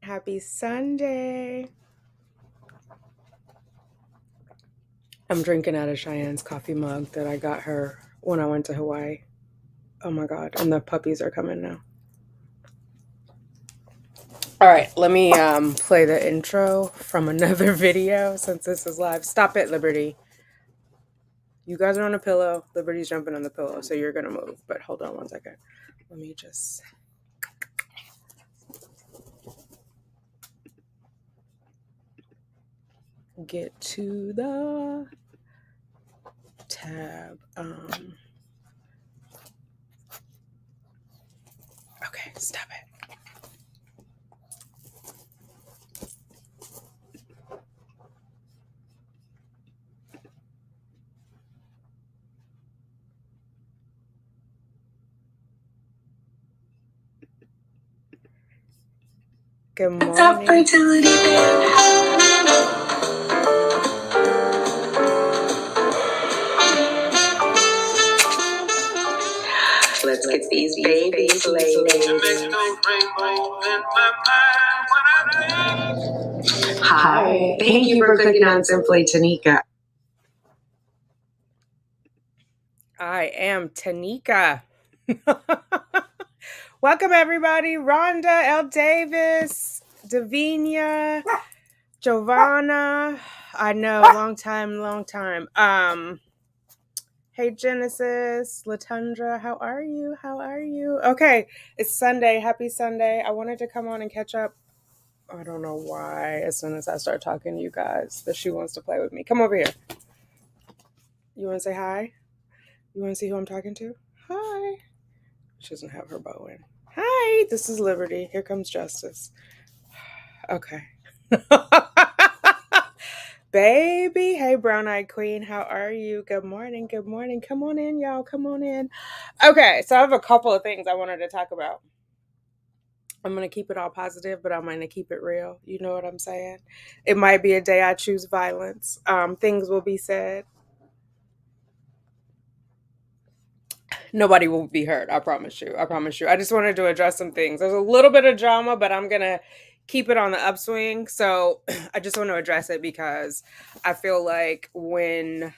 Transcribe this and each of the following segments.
Happy Sunday. I'm drinking out of Cheyenne's coffee mug that I got her when I went to Hawaii. Oh my God. And the puppies are coming now. All right, let me play the intro from another video since this is live. Stop it, Liberty. You guys are on a pillow. Liberty's jumping on the pillow, so you're going to move. But hold on one second. Let me just... get to the tab. Okay, stop it. Good morning. What's up, Fertility? Let's get these babies laid. Hi. Thank you for clicking on Simply Tanika. I am Tanika. Welcome, everybody. Rhonda, L. Davis, Davinia, Giovanna. I know, long time. Hey, Genesis, Latundra, how are you? Okay, it's Sunday. Happy Sunday. I wanted to come on and catch up. I don't know why, as soon as I start talking to you guys, that she wants to play with me. Come over here. You want to say hi? You want to see who I'm talking to? Hi. She doesn't have her bow in. Hi, this is Liberty. Here comes Justice. Okay. Baby, hey, brown-eyed queen, how are you? Good morning. Come on in, y'all. Come on in. Okay, so I have a couple of things I wanted to talk about. I'm going to keep it all positive, but I'm going to keep it real. You know what I'm saying? It might be a day I choose violence. Things will be said. Nobody will be hurt. I promise you. I just wanted to address some things. There's a little bit of drama, but I'm going to keep it on the upswing. So I just want to address it because I feel like when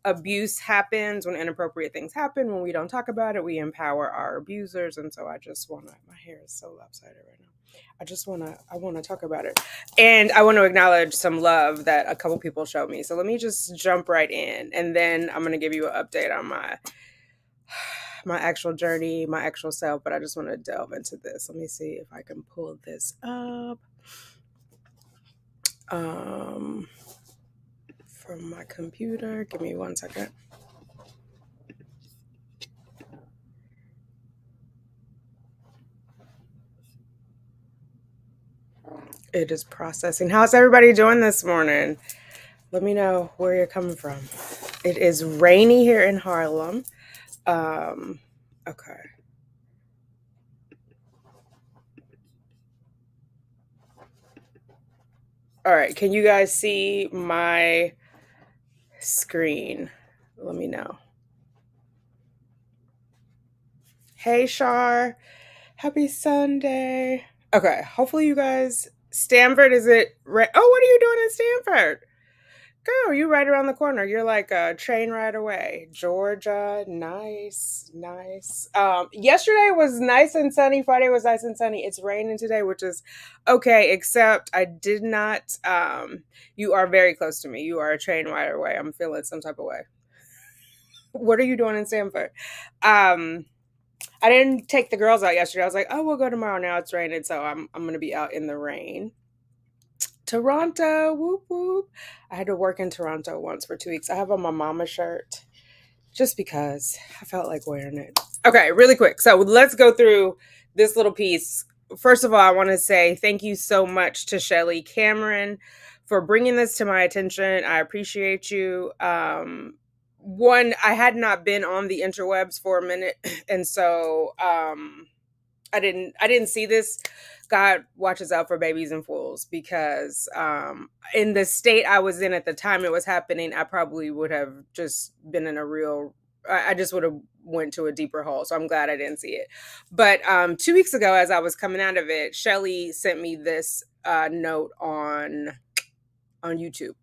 abuse happens, when inappropriate things happen, when we don't talk about it, we empower our abusers. And so I just want to, my hair is so lopsided right now. I want to talk about it. And I want to acknowledge some love that a couple people showed me. So let me just jump right in. And then I'm going to give you an update on my actual journey, my actual self. But I just want to delve into this. Let me see if I can pull this up. From my computer. Give me 1 second. It is processing. How's everybody doing this morning? Let me know where you're coming from. It is rainy here in Harlem. Okay. All right. Can you guys see my screen? Let me know. Hey, Shar. Happy Sunday. Okay. Hopefully you guys... Stanford, is it... Oh, what are you doing in Stanford? Girl, you right around the corner. You're like a train ride away. Georgia, nice. Yesterday was nice and sunny. Friday was nice and sunny. It's raining today, which is okay, except I did not... you are very close to me. You are a train ride away. I'm feeling some type of way. What are you doing in Stanford? I didn't take the girls out yesterday. I was like, oh, we'll go tomorrow. Now it's raining, so I'm going to be out in the rain. Toronto, whoop whoop. I had to work in Toronto once for 2 weeks. I have on my mama shirt just because I felt like wearing it. Okay, really quick. So let's go through this little piece. First of all, I want to say thank you so much to Shelly Cameron for bringing this to my attention. I appreciate you. One, I had not been on the interwebs for a minute, and so I didn't see this. God watches out for babies and fools, because in the state I was in at the time it was happening, I probably would have just been in a real I just would have went to a deeper hole. So I'm glad I didn't see it. But 2 weeks ago, as I was coming out of it, Shelly sent me this note on YouTube.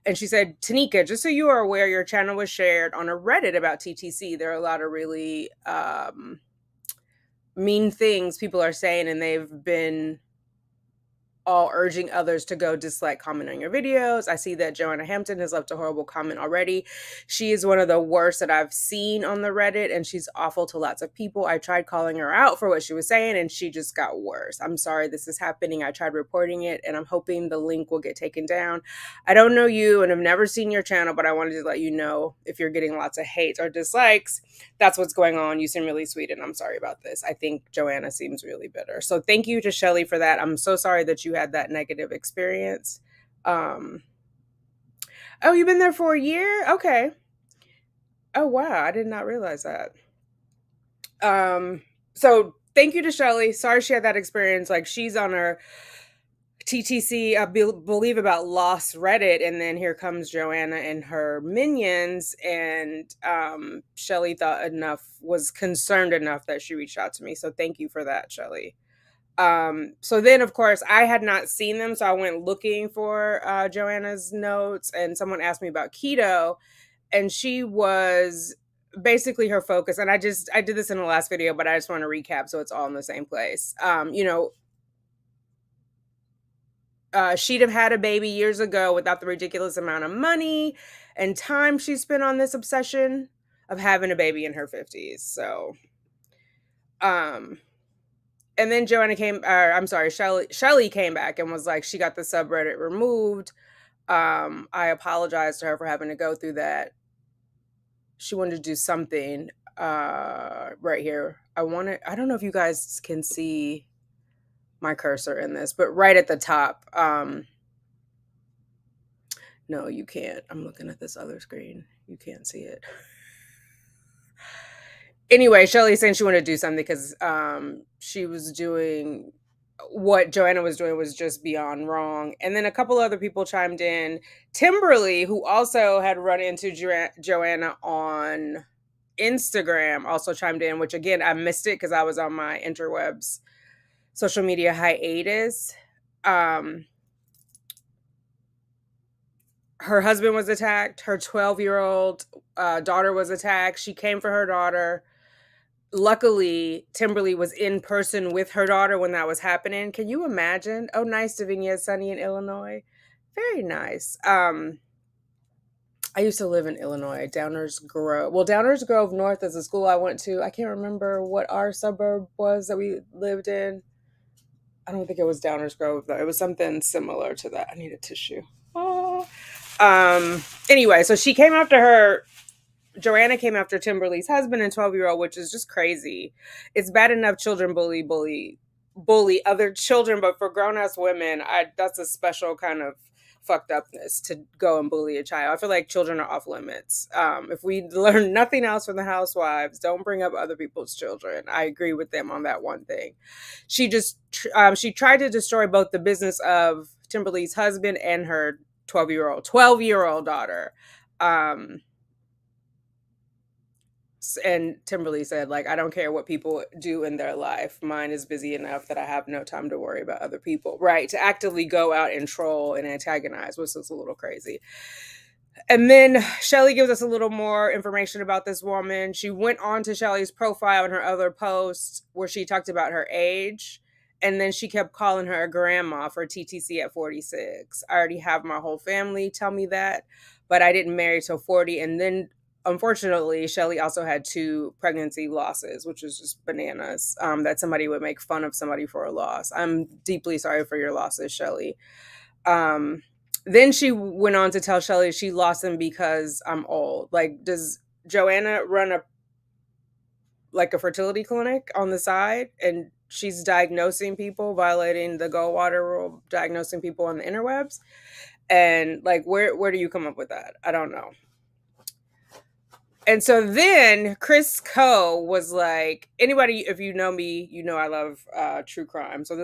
And she said, Tanika, just so you are aware, your channel was shared on a Reddit about TTC. There are a lot of really mean things people are saying, and they've been all urging others to go dislike, comment on your videos. I see that Joanna Hampton has left a horrible comment already. She is one of the worst that I've seen on the Reddit, and she's awful to lots of people. I tried calling her out for what she was saying, and she just got worse. I'm sorry this is happening. I tried reporting it, and I'm hoping the link will get taken down. I don't know you and have never seen your channel, but I wanted to let you know if you're getting lots of hate or dislikes, that's what's going on. You seem really sweet, and I'm sorry about this. I think Joanna seems really bitter. So thank you to Shelly for that. I'm so sorry that you had that negative experience. Oh, you've been there for a year? Okay. Oh, wow. I did not realize that. So thank you to Shelly. Sorry she had that experience. Like, she's on her TTC, I believe, about lost Reddit, and then here comes Joanna and her minions, and Shelly was concerned enough that she reached out to me. So thank you for that, Shelly. So then, of course, I had not seen them, so I went looking for Joanna's notes, and someone asked me about keto, and she was basically her focus. And I did this in the last video, but I just want to recap so it's all in the same place. She'd have had a baby years ago without the ridiculous amount of money and time she spent on this obsession of having a baby in her 50s. So, and then Shelly came back and was like, she got the subreddit removed. I apologized to her for having to go through that. She wanted to do something right here. I don't know if you guys can see my cursor in this, but right at the top, no, you can't. I'm looking at this other screen. You can't see it. Anyway, Shelly's saying she wanted to do something because she was doing what Joanna was doing was just beyond wrong. And then a couple other people chimed in. Timberly, who also had run into Joanna on Instagram, also chimed in, which again, I missed it because I was on my interwebs social media hiatus. Her husband was attacked. Her 12-year-old daughter was attacked. She came for her daughter. Luckily, Timberly was in person with her daughter when that was happening. Can you imagine? Oh, nice, Davinia, sunny in Illinois. Very nice. I used to live in Illinois, Downers Grove. Well, Downers Grove North is a school I went to. I can't remember what our suburb was that we lived in. I don't think it was Downers Grove, though. It was something similar to that. I need a tissue. Oh. Anyway, so Joanna came after Timberly's husband and 12-year-old, which is just crazy. It's bad enough children bully other children, but for grown-ass women, that's a special kind of fucked upness to go and bully a child. I feel like children are off limits. If we learn nothing else from the housewives, don't bring up other people's children. I agree with them on that one thing. She tried to destroy both the business of Timberly's husband and her 12-year-old daughter. And Timberly said, like, I don't care what people do in their life. Mine is busy enough that I have no time to worry about other people. Right. To actively go out and troll and antagonize was just a little crazy. And then Shelly gives us a little more information about this woman. She went on to Shelly's profile in her other posts where she talked about her age. And then she kept calling her a grandma for TTC at 46. I already have my whole family tell me that, but I didn't marry till 40. And then, unfortunately, Shelly also had 2 pregnancy losses, which is just bananas, that somebody would make fun of somebody for a loss. I'm deeply sorry for your losses, Shelly. Then she went on to tell Shelly she lost them because I'm old. Like, does Joanna run a fertility clinic on the side, and she's diagnosing people, violating the Goldwater rule, diagnosing people on the interwebs? And like, where do you come up with that? I don't know. And so then Chris Coe was like, anybody, if you know me, you know I love true crime. So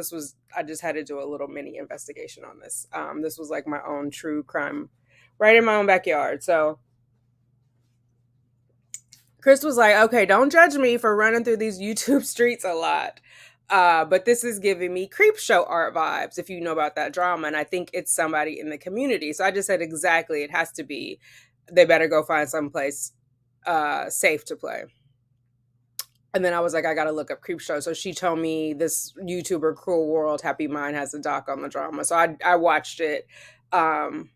I just had to do a little mini investigation on this. This was like my own true crime right in my own backyard. So Chris was like, okay, don't judge me for running through these YouTube streets a lot. But this is giving me creep show art vibes, if you know about that drama. And I think it's somebody in the community. So I just said, exactly, it has to be. They better go find someplace safe to play. And then I was like, I gotta look up creep show. So she told me this YouTuber, Cruel World, Happy Mind, has a doc on the drama. So I watched it. Um,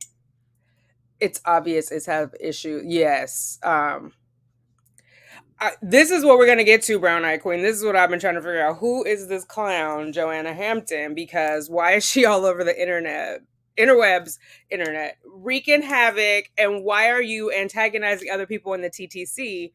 it's obvious it's have issue. Yes. This is what we're gonna get to, Brown Eye Queen. This is what I've been trying to figure out. Who is this clown, Joanna Hampton? Because why is she all over the internet, wreaking havoc? And why are you antagonizing other people in the TTC?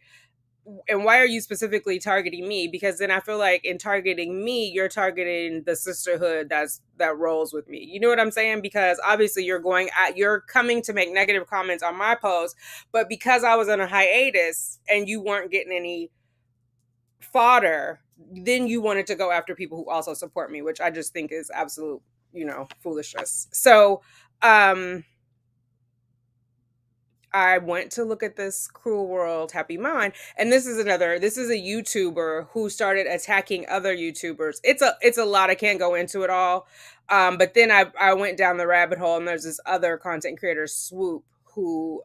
And why are you specifically targeting me? Because then I feel like in targeting me, you're targeting the sisterhood that rolls with me. You know what I'm saying? Because obviously you're coming to make negative comments on my post, but because I was on a hiatus and you weren't getting any fodder, then you wanted to go after people who also support me, which I just think is absolute, foolishness. So, I went to look at this Cruel World Happy Mind, and this is a YouTuber who started attacking other YouTubers. It's a lot. I can't go into it all. But then I went down the rabbit hole, and there's this other content creator, Swoop, who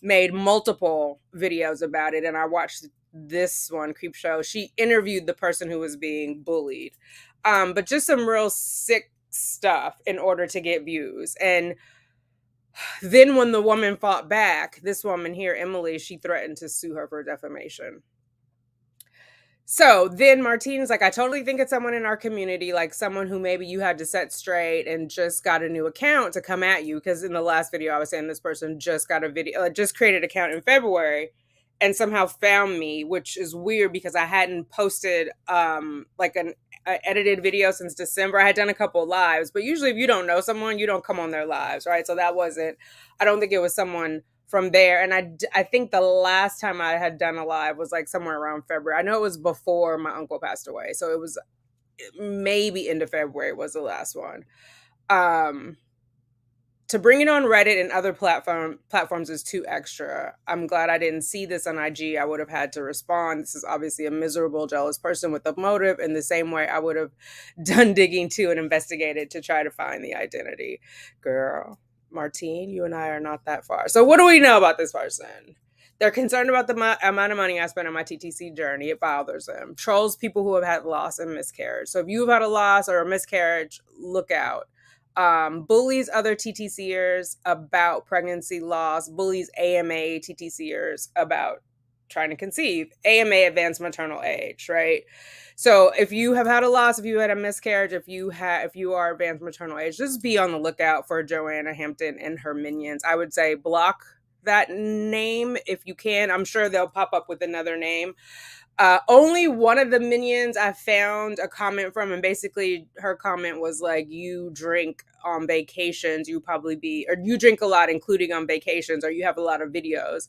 made multiple videos about it, and I watched this one, Creep Show. She interviewed the person who was being bullied. But just some real sick stuff in order to get views. And then when the woman fought back, this woman here, Emily, she threatened to sue her for defamation. So then Martine's like, I totally think it's someone in our community, like someone who maybe you had to set straight and just got a new account to come at you. Because in the last video, I was saying this person just got a video, just created an account in February and somehow found me, which is weird because I hadn't posted like an edited video since December. I had done a couple lives, but usually if you don't know someone, you don't come on their lives, right? So I don't think it was someone from there. And I think the last time I had done a live was like somewhere around February. I know it was before my uncle passed away. So it was maybe into February was the last one. To bring it on Reddit and other platforms is too extra. I'm glad I didn't see this on IG. I would have had to respond. This is obviously a miserable, jealous person with a motive, in the same way I would have done digging too and investigated to try to find the identity. Girl, Martine, you and I are not that far. So what do we know about this person? They're concerned about the amount of money I spent on my TTC journey. It bothers them. Trolls people who have had loss and miscarriage. So if you've had a loss or a miscarriage, look out. Bullies other TTCers about pregnancy loss, bullies AMA TTCers about trying to conceive, AMA advanced maternal age, right? So if you have had a loss, if you had a miscarriage, if you are advanced maternal age, just be on the lookout for Joanna Hampton and her minions. I would say block that name if you can. I'm sure they'll pop up with another name. Only one of the minions I found a comment from, and basically her comment was like, you drink on vacations, you drink a lot, including on vacations, or you have a lot of videos.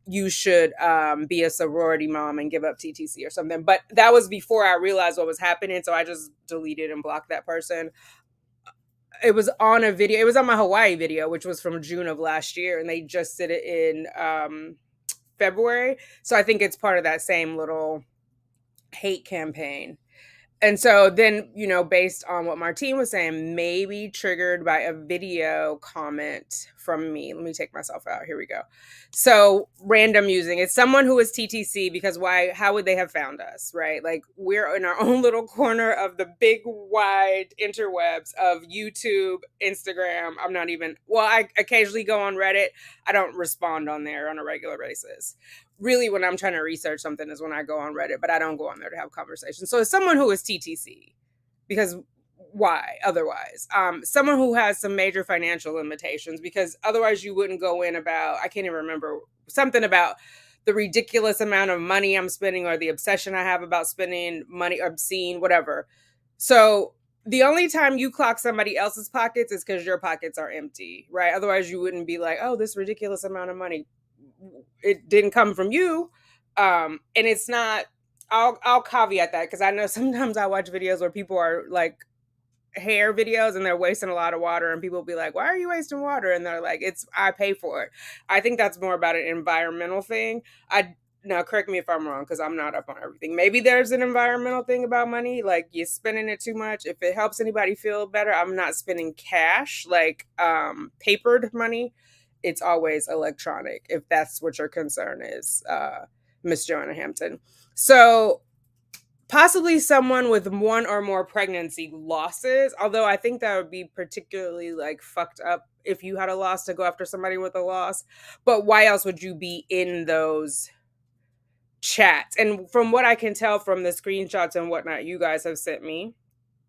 You should be a sorority mom and give up TTC or something. But that was before I realized what was happening, so I just deleted and blocked that person. It was on a video. It was on my Hawaii video, which was from June of last year, and they just did it in February. So I think it's part of that same little hate campaign. And so then, based on what Martine was saying, maybe triggered by a video comment from me. Let me take myself out. Here we go. So random using. It's someone who is TTC, because how would they have found us, right? Like, we're in our own little corner of the big, wide interwebs of YouTube, Instagram. I occasionally go on Reddit. I don't respond on there on a regular basis. Really, when I'm trying to research something is when I go on Reddit, but I don't go on there to have conversations. So it's someone who is TTC, because why otherwise? Someone who has some major financial limitations, because otherwise you wouldn't go in about, I can't even remember, something about the ridiculous amount of money I'm spending or the obsession I have about spending money, obscene, whatever. So the only time you clock somebody else's pockets is because your pockets are empty, right? Otherwise you wouldn't be like, oh, this ridiculous amount of money. It didn't come from you. And it's not, I'll caveat that, because I know sometimes I watch videos where people are like hair videos and they're wasting a lot of water, and people will be like, why are you wasting water? And they're like, I pay for it. I think that's more about an environmental thing. now correct me if I'm wrong, because I'm not up on everything. Maybe there's an environmental thing about money, like you're spending it too much. If it helps anybody feel better, I'm not spending cash, like papered money. It's always electronic, if that's what your concern is, Miss Joanna Hampton. So possibly someone with one or more pregnancy losses, although I think that would be particularly like fucked up if you had a loss to go after somebody with a loss. But why else would you be in those chats? And from what I can tell from the screenshots and whatnot you guys have sent me,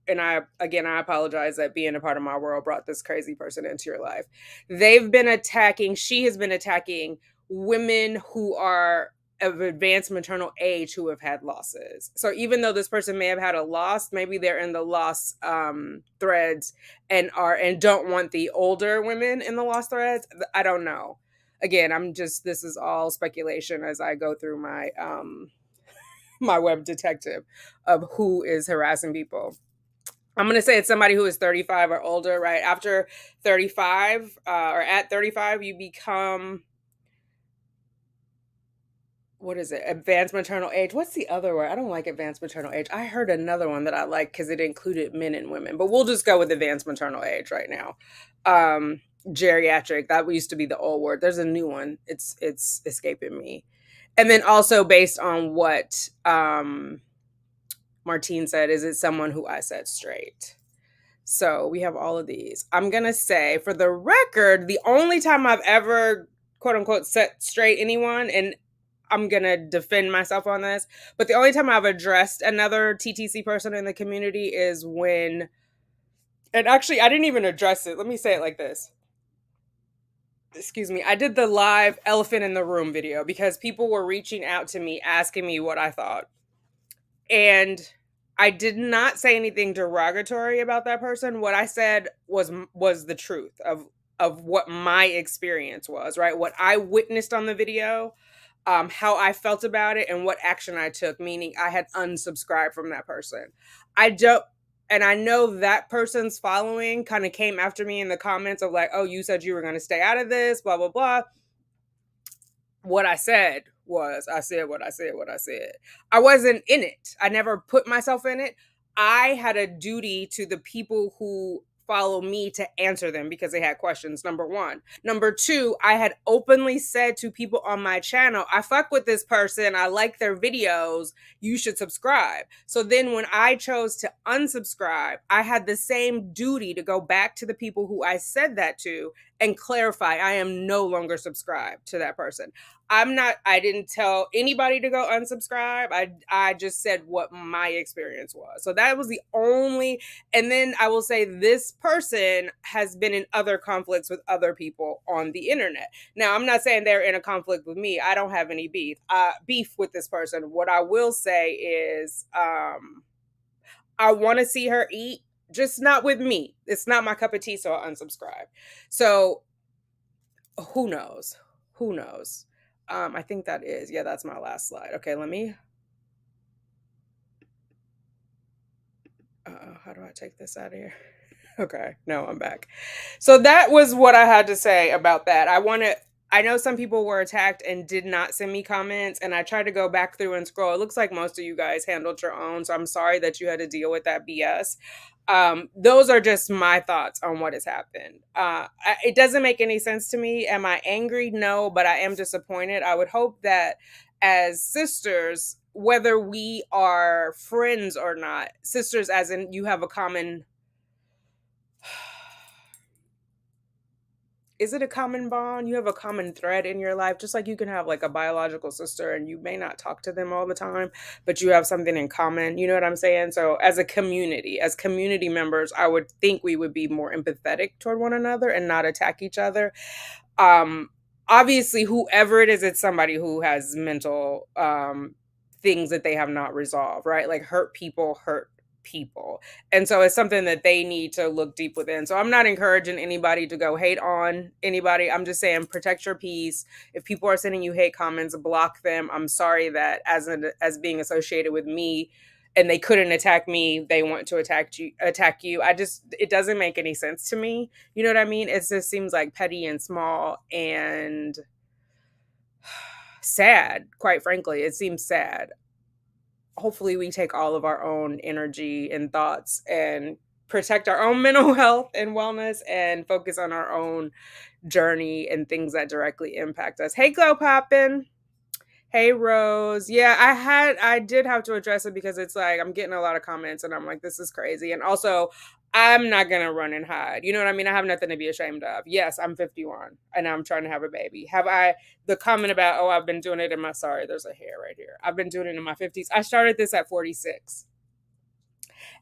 and I apologize that being a part of my world brought this crazy person into your life. She has been attacking women who are of advanced maternal age who have had losses. So even though this person may have had a loss, maybe they're in the loss threads and don't want the older women in the loss threads. I don't know. Again, this is all speculation as I go through my my web detective of who is harassing people. I'm going to say it's somebody who is 35 or older, right? After 35 or at 35, you become, what is it? Advanced maternal age. What's the other word? I don't like advanced maternal age. I heard another one that I like because it included men and women, but we'll just go with advanced maternal age right now. Geriatric, that used to be the old word. There's a new one. It's escaping me. And then also based on what Martine said, is it someone who I set straight? So we have all of these. I'm going to say, for the record, the only time I've ever, quote unquote, set straight anyone, and I'm going to defend myself on this, but the only time I've addressed another TTC person in the community is when, and actually, I didn't even address it. Let me say it like this. Excuse me. I did the live elephant in the room video because people were reaching out to me asking me what I thought. And I did not say anything derogatory about that person. What I said was the truth of what my experience was, right? What I witnessed on the video, how I felt about it, and what action I took, meaning I had unsubscribed from that person. And I know that person's following kind of came after me in the comments of like, oh, you said you were going to stay out of this, blah, blah, blah. What I said was, I said what I said. I wasn't in it. I never put myself in it. I had a duty to the people who follow me to answer them because they had questions, number one. Number two, I had openly said to people on my channel, I fuck with this person, I like their videos, you should subscribe. So then when I chose to unsubscribe, I had the same duty to go back to the people who I said that to and clarify I am no longer subscribed to that person. I didn't tell anybody to go unsubscribe. I just said what my experience was. So that was the only, and then I will say this person has been in other conflicts with other people on the internet. Now, I'm not saying they're in a conflict with me. I don't have any beef with this person. What I will say is I want to see her eat, just not with me. It's not my cup of tea, so I'll unsubscribe. So who knows? Who knows? I think that's my last slide. Okay, let me. How do I take this out of here? Okay, no, I'm back. So that was what I had to say about that. I know some people were attacked and did not send me comments, and I tried to go back through and scroll. It looks like most of you guys handled your own, so I'm sorry that you had to deal with that BS. Those are just my thoughts on what has happened. It doesn't make any sense to me. Am I angry? No, but I am disappointed. I would hope that as sisters, whether we are friends or not, sisters as in you have a common, is it a common bond? You have a common thread in your life, just like you can have like a biological sister and you may not talk to them all the time, but you have something in common. You know what I'm saying? So as community members, I would think we would be more empathetic toward one another and not attack each other. Obviously, whoever it is, it's somebody who has mental things that they have not resolved, right? Like hurt people. And so it's something that they need to look deep within. So I'm not encouraging anybody to go hate on anybody. I'm just saying protect your peace. If people are sending you hate comments, block them. I'm sorry that as being associated with me and they couldn't attack me, they want to attack you. It doesn't make any sense to me. You know what I mean? It just seems like petty and small and sad, quite frankly. It seems sad. Hopefully we take all of our own energy and thoughts and protect our own mental health and wellness and focus on our own journey and things that directly impact us. Hey, Glow Poppin'. Hey Rose. Yeah, I did have to address it because it's like I'm getting a lot of comments and I'm like, this is crazy. And also, I'm not gonna run and hide. You know what I mean? I have nothing to be ashamed of. Yes, I'm 51 and I'm trying to have a baby. Have I the comment about, oh, I've been doing it in my sorry, there's a hair right here. I've been doing it in my 50s. I started this at 46.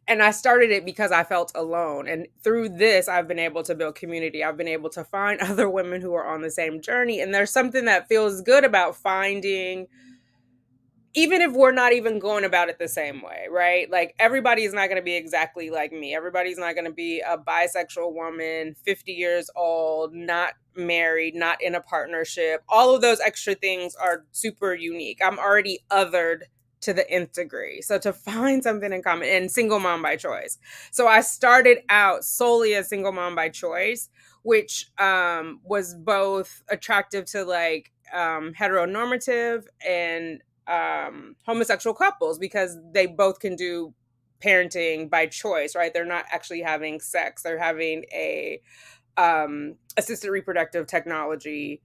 And I started it because I felt alone. And through this, I've been able to build community. I've been able to find other women who are on the same journey. And there's something that feels good about finding, even if we're not even going about it the same way, right? Like everybody's not going to be exactly like me. Everybody's not going to be a bisexual woman, 50 years old, not married, not in a partnership. All of those extra things are super unique. I'm already othered to the nth degree. So to find something in common, and single mom by choice. So I started out solely as single mom by choice, which was both attractive to like heteronormative and homosexual couples because they both can do parenting by choice, right? They're not actually having sex. They're having a assisted reproductive technology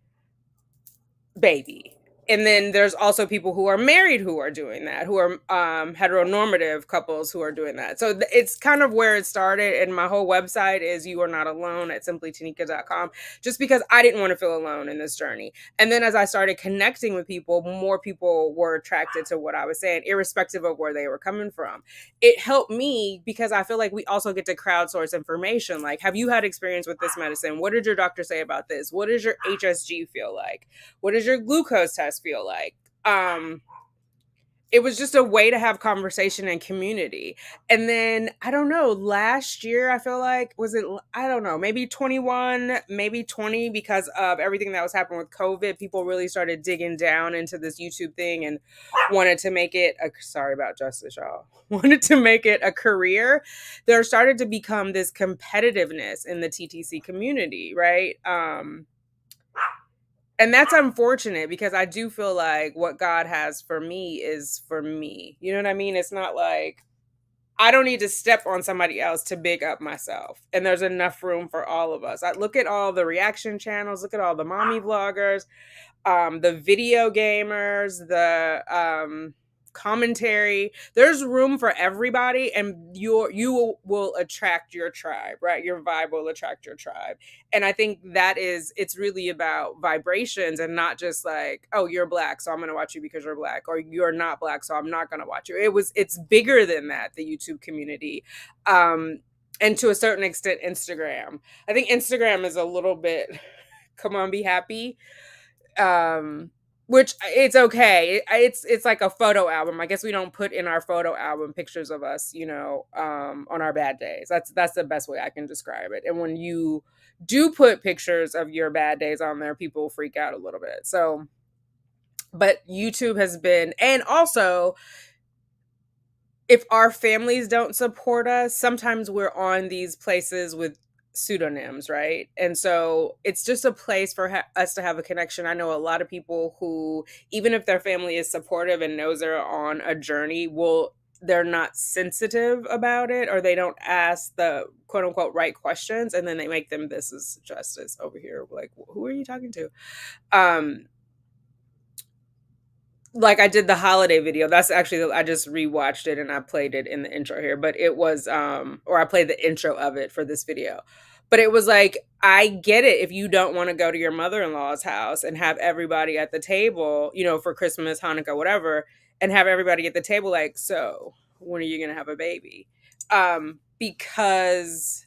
baby. And then there's also people who are married who are doing that, who are heteronormative couples who are doing that. So it's kind of where it started. And my whole website is You Are Not Alone at simplytanika.com, just because I didn't want to feel alone in this journey. And then as I started connecting with people, more people were attracted to what I was saying, irrespective of where they were coming from. It helped me because I feel like we also get to crowdsource information. Like, have you had experience with this medicine? What did your doctor say about this? What does your HSG feel like? What does your glucose test feel like? It was just a way to have conversation and community. And then I don't know, last year I feel like, was it, I don't know, maybe 21, maybe 20, because of everything that was happening with COVID, people really started digging down into this YouTube thing and wanted to make it sorry about justice, y'all, wanted to make it a career. There started to become this competitiveness in the TTC community, right? And that's unfortunate because I do feel like what God has for me is for me. You know what I mean? It's not like I don't need to step on somebody else to big up myself. And there's enough room for all of us. I look at all the reaction channels, look at all the mommy vloggers, the video gamers, the commentary. There's room for everybody, and you will attract your tribe, right? Your vibe will attract your tribe. And I think it's really about vibrations and not just like, oh, you're black, so I'm gonna watch you because you're black, or you're not black, so I'm not gonna watch you. It's bigger than that, the YouTube community. And to a certain extent, Instagram. I think Instagram is a little bit, come on, be happy. Which it's okay. It's like a photo album. I guess we don't put in our photo album pictures of us, on our bad days. That's the best way I can describe it. And when you do put pictures of your bad days on there, people freak out a little bit. So, but YouTube has been, and also if our families don't support us, sometimes we're on these places with pseudonyms, right? And so it's just a place for us to have a connection. I know a lot of people who, even if their family is supportive and knows they're on a journey, they're not sensitive about it, or they don't ask the quote unquote right questions, and then they make them, this is justice over here. Like, who are you talking to? Like I did the holiday video. That's actually, I just rewatched it and I played it in the intro here, but it was or I played the intro of it for this video. But it was like, I get it if you don't want to go to your mother-in-law's house and have everybody at the table, for Christmas, Hanukkah, whatever, and have everybody at the table like, so when are you going to have a baby? Because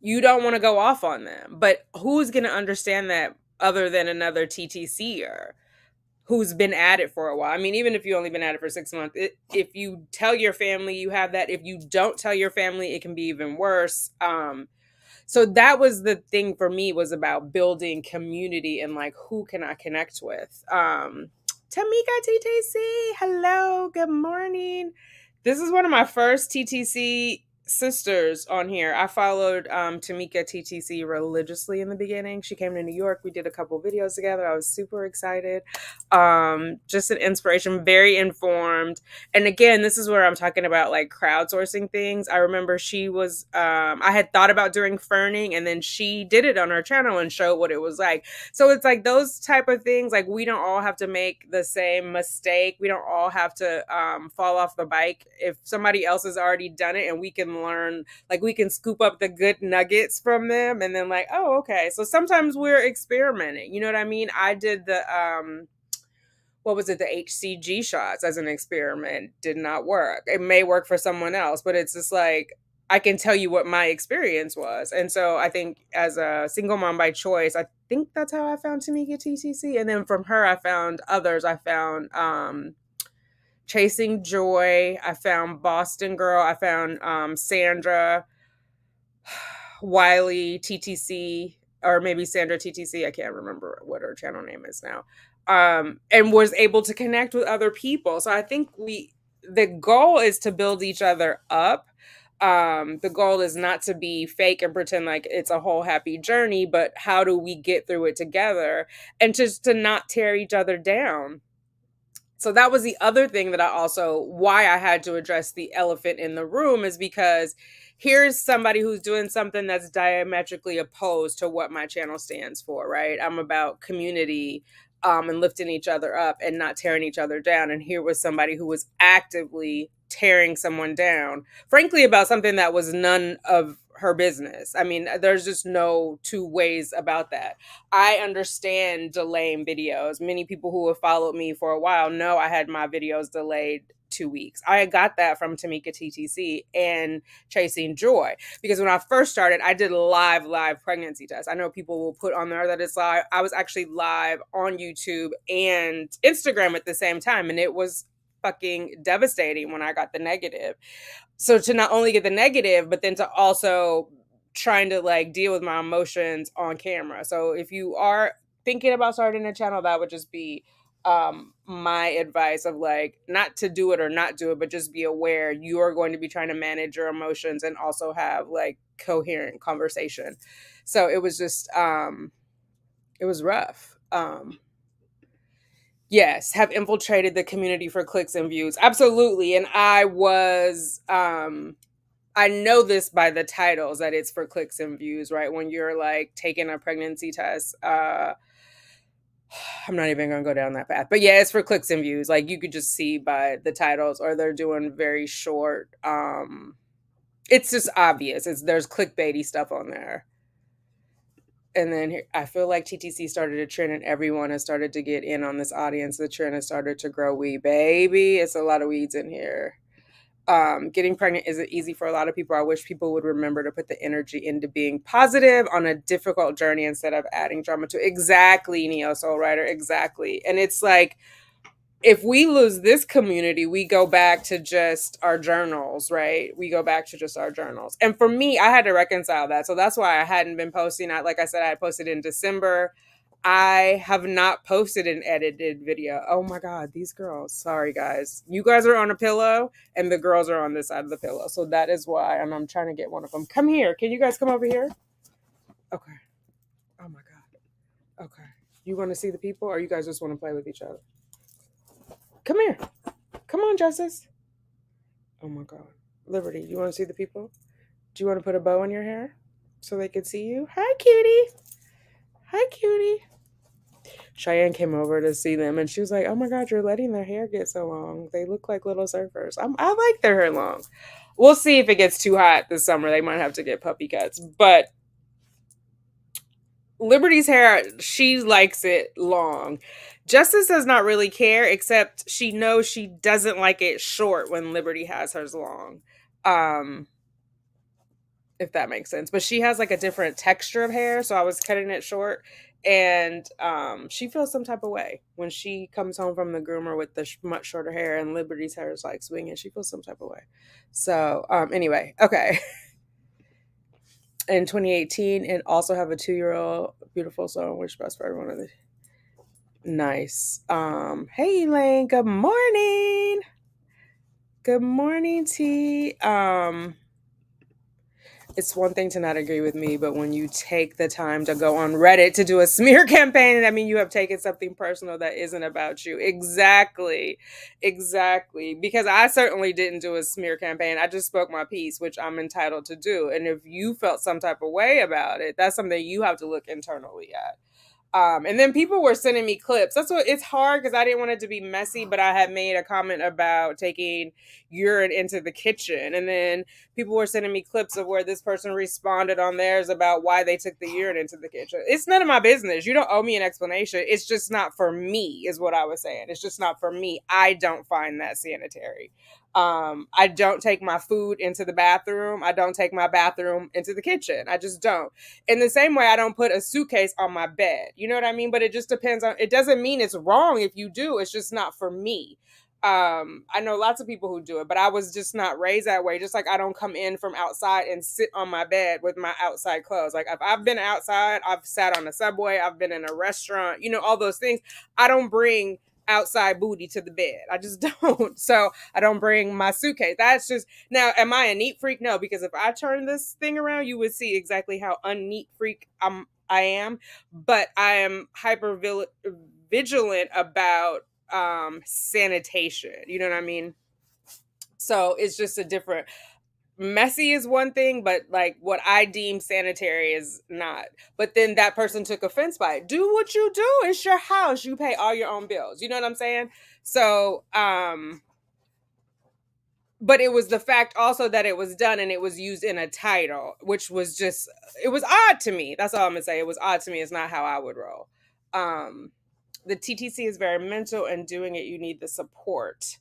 you don't want to go off on them. But who's going to understand that other than another TTCer who's been at it for a while? I mean, even if you only been at it for 6 months, if you tell your family you have that, if you don't tell your family, it can be even worse. So that was the thing for me, was about building community and like, who can I connect with? Tanika TTC, hello, good morning. This is one of my first TTC sisters on here. I followed Tanika TTC religiously in the beginning. She came to New York. We did a couple videos together. I was super excited. Just an inspiration, very informed. And again, this is where I'm talking about like crowdsourcing things. I remember she was I had thought about doing ferning, and then she did it on her channel and showed what it was like. So it's like those type of things, like we don't all have to make the same mistake. We don't all have to fall off the bike. If somebody else has already done it and we can learn, like we can scoop up the good nuggets from them and then like, oh, okay. So sometimes we're experimenting. You know what I mean? I did the what was it, the HCG shots as an experiment. Did not work. It may work for someone else, but it's just like I can tell you what my experience was. And so I think as a single mom by choice, I think that's how I found Tanika TTC. And then from her, I found others. I found Chasing Joy. I found Boston Girl. I found Sandra Wiley TTC, or maybe Sandra TTC. I can't remember what her channel name is now. And was able to connect with other people. So I think the goal is to build each other up. The goal is not to be fake and pretend like it's a whole happy journey, but how do we get through it together and just to not tear each other down. So that was the other thing that why I had to address the elephant in the room, is because here's somebody who's doing something that's diametrically opposed to what my channel stands for, right? I'm about community, and lifting each other up and not tearing each other down. And here was somebody who was actively tearing someone down, frankly, about something that was none of her business. I mean, there's just no two ways about that. I understand delaying videos. Many people who have followed me for a while know I had my videos delayed 2 weeks. I got that from Tanika TTC and Chasing Joy, because when I first started, I did live pregnancy tests. I know people will put on there that it's live. I was actually live on YouTube and Instagram at the same time, and it was fucking devastating when I got the negative. So to not only get the negative, but then to also trying to like deal with my emotions on camera. So if you are thinking about starting a channel, that would just be my advice of like not to do it or not do it, but just be aware you are going to be trying to manage your emotions and also have like coherent conversation. So it was just it was rough. Yes, have infiltrated the community for clicks and views. Absolutely. And I know this by the titles that it's for clicks and views, right? When you're like taking a pregnancy test, I'm not even gonna go down that path. But yeah, it's for clicks and views. Like you could just see by the titles, or they're doing very short. It's just obvious. There's clickbaity stuff on there. And then I feel like TTC started a trend and everyone has started to get in on this audience. The trend has started to grow. Baby, it's a lot of weeds in here. Getting pregnant isn't easy for a lot of people. I wish people would remember to put the energy into being positive on a difficult journey instead of adding drama to it. Exactly, Neo Soul Writer, exactly. And it's like, if we lose this community, we go back to just our journals, right? We go back to just our journals. And for me, I had to reconcile that. So that's why I hadn't been posting. Like I said, I had posted in December. I have not posted an edited video. Oh my God, these girls. Sorry, guys. You guys are on a pillow and the girls are on this side of the pillow. So that is why. And I'm trying to get one of them. Come here. Can you guys come over here? Okay. Oh my God. Okay. You want to see the people, or you guys just want to play with each other? Come here. Come on, Justice. Oh my God. Liberty, you want to see the people? Do you want to put a bow in your hair so they can see you? Hi, cutie. Hi, cutie. Cheyenne came over to see them, and she was like, oh my God, you're letting their hair get so long. They look like little surfers. I like their hair long. We'll see if it gets too hot this summer. They might have to get puppy cuts. But Liberty's hair, she likes it long. Justice does not really care, except she knows she doesn't like it short when Liberty has hers long. If that makes sense. But she has like a different texture of hair, so I was cutting it short, and she feels some type of way when she comes home from the groomer with the much shorter hair, and Liberty's hair is like swinging. She feels some type of way. So anyway, okay. In 2018, and also have a 2-year-old beautiful soul. Wish best for everyone of the nice. Hey Elaine, good morning. Good morning, T. it's one thing to not agree with me, but when you take the time to go on Reddit to do a smear campaign, I mean, you have taken something personal that isn't about you. Exactly. Exactly. Because I certainly didn't do a smear campaign. I just spoke my piece, which I'm entitled to do. And if you felt some type of way about it, that's something you have to look internally at. And then people were sending me clips. That's what it's hard because I didn't want it to be messy, but I had made a comment about taking urine into the kitchen. And then people were sending me clips of where this person responded on theirs about why they took the urine into the kitchen. It's none of my business. You don't owe me an explanation. It's just not for me, is what I was saying. It's just not for me. I don't find that sanitary. I don't take my food into the bathroom. I don't take my bathroom into the kitchen. I just don't. In the same way, I don't put a suitcase on my bed. You know what I mean? But it just depends on, it doesn't mean it's wrong if you do. It's just not for me. I know lots of people who do it, but I was just not raised that way. Just like I don't come in from outside and sit on my bed with my outside clothes. Like if I've been outside, I've sat on a subway, I've been in a restaurant, all those things. I don't bring outside booty to the bed. I just don't. So I don't bring my suitcase. That's just, now, am I a neat freak? No, because if I turn this thing around, you would see exactly how unneat freak I am. But I am hyper vigilant about sanitation. You know what I mean? So it's just a different, messy is one thing, but like what I deem sanitary is not. But then that person took offense by it. Do what you do. It's your house. You pay all your own bills. You know what I'm saying? So but it was the fact also that it was done and it was used in a title, which was just, it was odd to me. That's all I'm gonna say. It was odd to me. It's not how I would roll. The TTC is very mental, and doing it, you need the support.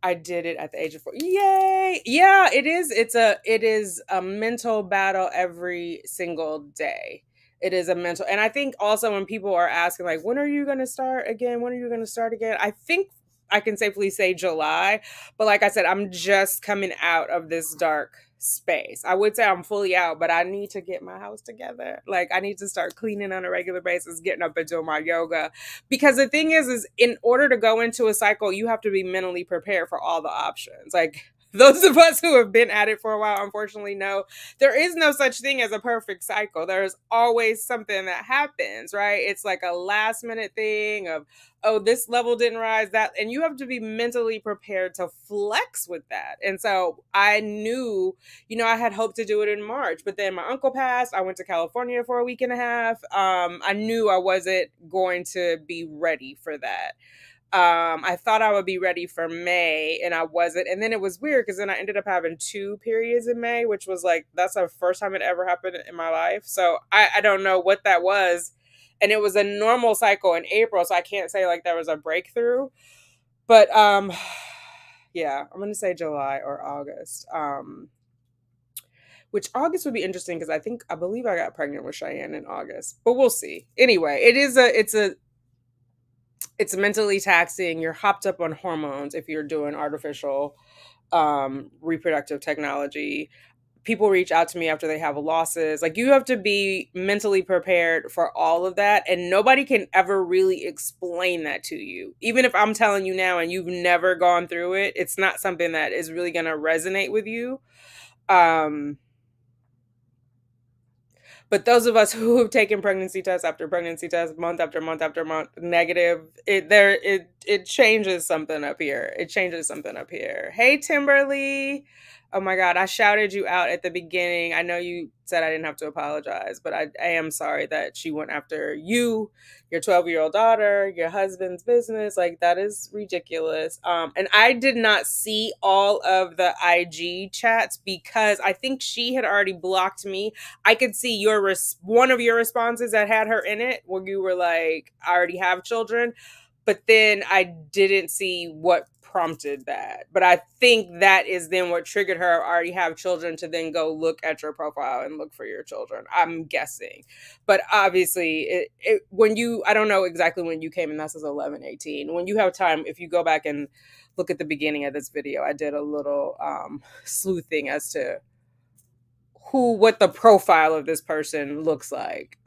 I did it at the age of 4. Yay! Yeah, it is. It is a mental battle every single day. It is a mental, and I think also when people are asking like, when are you going to start again? When are you going to start again? I think I can safely say July, but like I said, I'm just coming out of this dark space. I would say I'm fully out, but I need to get my house together. Like I need to start cleaning on a regular basis, getting up and doing my yoga. Because the thing is in order to go into a cycle, you have to be mentally prepared for all the options. Like those of us who have been at it for a while, unfortunately, know there is no such thing as a perfect cycle. There's always something that happens, right? It's like a last minute thing of, oh, this level didn't rise, that, and you have to be mentally prepared to flex with that. And so I knew, I had hoped to do it in March, but then my uncle passed. I went to California for a week and a half. I knew I wasn't going to be ready for that. I thought I would be ready for May and I wasn't. And then it was weird because then I ended up having 2 periods in May, which was like, that's the first time it ever happened in my life. So I don't know what that was. And it was a normal cycle in April. So I can't say like there was a breakthrough, but yeah, I'm going to say July or August. Which August would be interesting because I believe I got pregnant with Cheyenne in August, but we'll see. Anyway, it's mentally taxing. You're hopped up on hormones if you're doing artificial reproductive technology. People reach out to me after they have losses. Like you have to be mentally prepared for all of that. And nobody can ever really explain that to you. Even if I'm telling you now and you've never gone through it, it's not something that is really going to resonate with you. But those of us who have taken pregnancy tests after pregnancy tests, month after month after month, negative, it changes something up here. It changes something up here. Hey, Timberly. Oh my God, I shouted you out at the beginning. I know you said I didn't have to apologize, but I am sorry that she went after you, your 12-year-old daughter, your husband's business. Like that is ridiculous. And I did not see all of the IG chats because I think she had already blocked me. I could see one of your responses that had her in it where you were like, I already have children. But then I didn't see what prompted that. But I think that is then what triggered her, I already have children, to then go look at your profile and look for your children. I'm guessing. But obviously, I don't know exactly when you came in, that says 11/18. When you have time, if you go back and look at the beginning of this video, I did a little sleuthing as to what the profile of this person looks like.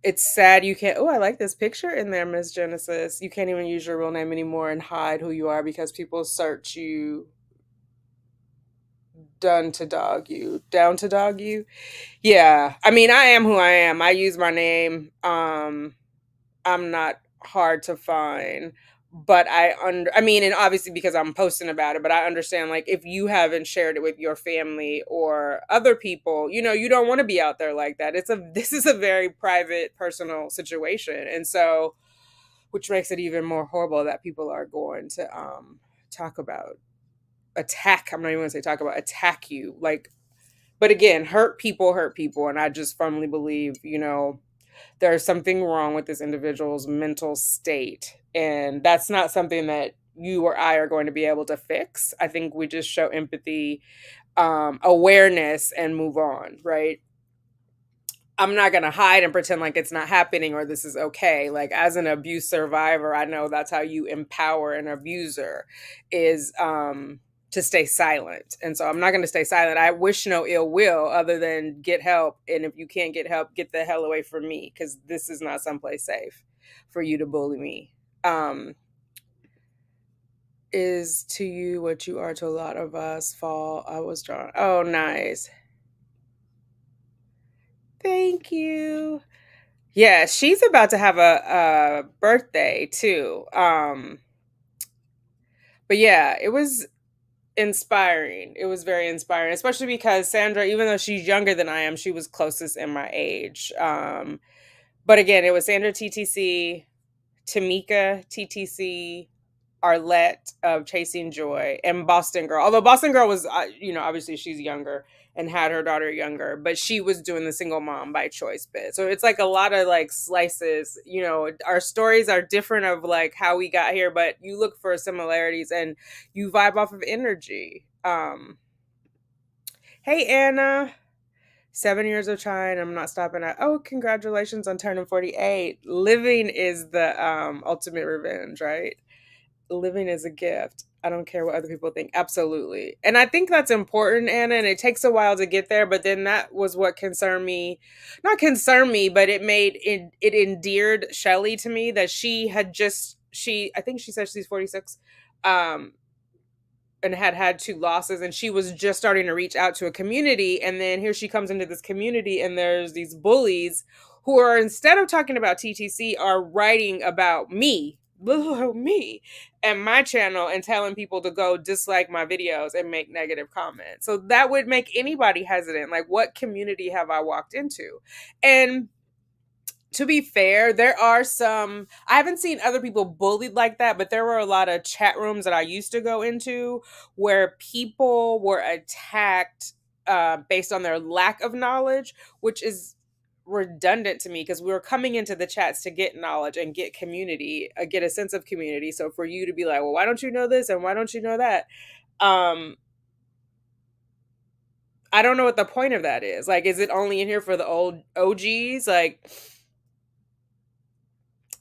It's sad you can't. Oh, I like this picture in there, Miss Genesis. You can't even use your real name anymore and hide who you are because people search you Done to dog you. Down to dog you. Yeah. I mean, I am who I am. I use my name. I'm not hard to find, but I mean, and obviously because I'm posting about it, but I understand, like, if you haven't shared it with your family or other people, you don't want to be out there like that. This is a very private, personal situation. And so, which makes it even more horrible that people are going to talk about attack. I'm not even going to say talk about attack you. Like, but again, hurt people. And I just firmly believe, there's something wrong with this individual's mental state. And that's not something that you or I are going to be able to fix. I think we just show empathy, awareness, and move on, right? I'm not going to hide and pretend like it's not happening or this is okay. Like, as an abuse survivor, I know that's how you empower an abuser, is to stay silent. And so I'm not going to stay silent. I wish no ill will other than get help. And if you can't get help, get the hell away from me, because this is not someplace safe for you to bully me. Is to you what you are to a lot of us. Fall. I was drawn. Oh, nice. Thank you. Yeah, she's about to have a birthday too. But yeah, it was inspiring. It was very inspiring, especially because Sandra, even though she's younger than I am, she was closest in my age. But again, it was Sandra TTC, Tanika TTC, Arlette of Chasing Joy, and Boston Girl. Although Boston Girl was, obviously she's younger and had her daughter younger, but she was doing the single mom by choice bit. So it's like a lot of like slices. Our stories are different of like how we got here, but you look for similarities and you vibe off of energy. Hey Anna. 7 years of trying. I'm not stopping at. Oh, congratulations on turning 48. Living is the ultimate revenge, right? Living is a gift. I don't care what other people think. Absolutely. And I think that's important, Anna, and it takes a while to get there, but then that was what concerned me. Not concerned me, but it endeared Shelly to me, that I think she said she's 46. And had two losses, and she was just starting to reach out to a community, and then here she comes into this community and there's these bullies who are, instead of talking about TTC, are writing about me, me, and my channel, and telling people to go dislike my videos and make negative comments. So that would make anybody hesitant. Like, what community have I walked into? And to be fair, there are I haven't seen other people bullied like that, but there were a lot of chat rooms that I used to go into where people were attacked based on their lack of knowledge, which is redundant to me, because we were coming into the chats to get knowledge and get community, get a sense of community. So for you to be like, well, why don't you know this and why don't you know that? I don't know what the point of that is. Like, is it only in here for the old OGs? Like,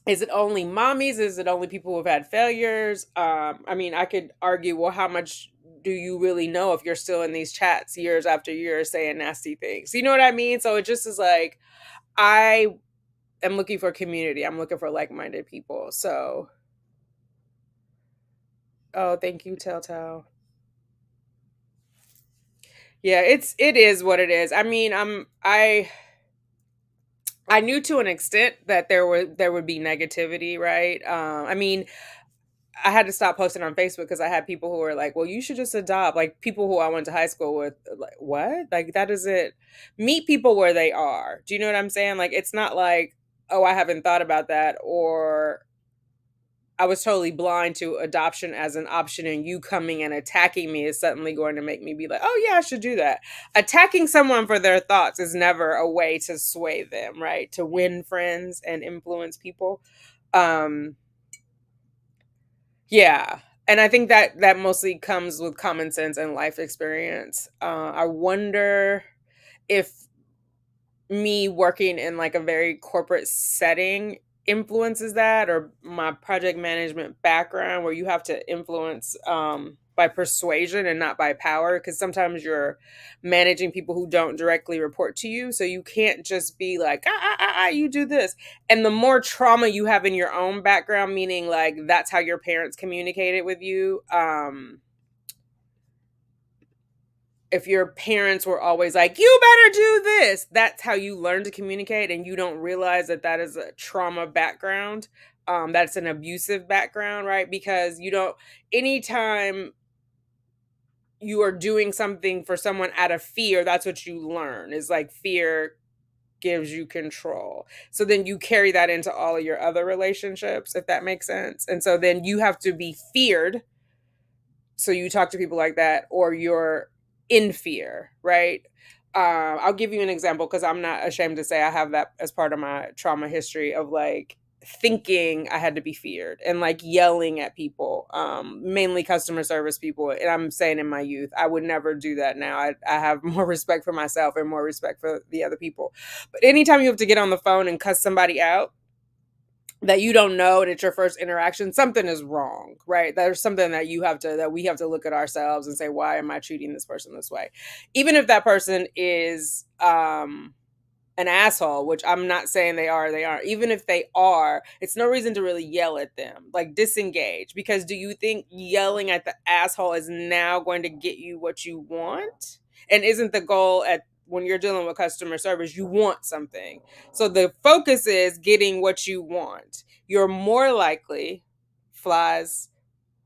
is it only mommies? Is it only people who've had failures? I mean, I could argue, well, how much do you really know if you're still in these chats years after years saying nasty things? You know what I mean? So it just is like, I am looking for community. I'm looking for like-minded people. So, oh, thank you, Telltale. Yeah, it is what it is. I mean, I knew to an extent that there would be negativity, right? I mean, I had to stop posting on Facebook because I had people who were like, well, you should just adopt. Like, people who I went to high school with, like, what? Like, that isn't, meet people where they are. Do you know what I'm saying? Like, it's not like, oh, I haven't thought about that, or I was totally blind to adoption as an option, and you coming and attacking me is suddenly going to make me be like, oh yeah, I should do that. Attacking someone for their thoughts is never a way to sway them, right? To win friends and influence people. Um, Yeah. And I think that mostly comes with common sense and life experience. I wonder if me working in like a very corporate setting influences that, or my project management background, where you have to influence by persuasion and not by power, because sometimes you're managing people who don't directly report to you, so you can't just be like, you do this. And the more trauma you have in your own background, meaning like that's how your parents communicated with you, if your parents were always like, you better do this, that's how you learn to communicate, and you don't realize that that is a trauma background. That's an abusive background, right? Because you don't, anytime you are doing something for someone out of fear, that's what you learn, is like fear gives you control. So then you carry that into all of your other relationships, if that makes sense. And so then you have to be feared, so you talk to people like that, or you're in fear, right? I'll give you an example, because I'm not ashamed to say I have that as part of my trauma history of like thinking I had to be feared and like yelling at people, mainly customer service people. And I'm saying in my youth, I would never do that now. I have more respect for myself and more respect for the other people. But anytime you have to get on the phone and cuss somebody out that you don't know, and it's your first interaction, something is wrong, right? There's something that we have to look at ourselves and say, why am I treating this person this way? Even if that person is an asshole, which I'm not saying they aren't. Even if they are, it's no reason to really yell at them. Like, disengage. Because do you think yelling at the asshole is now going to get you what you want? And isn't the goal, at when you're dealing with customer service, you want something. So the focus is getting what you want. You're more likely, flies,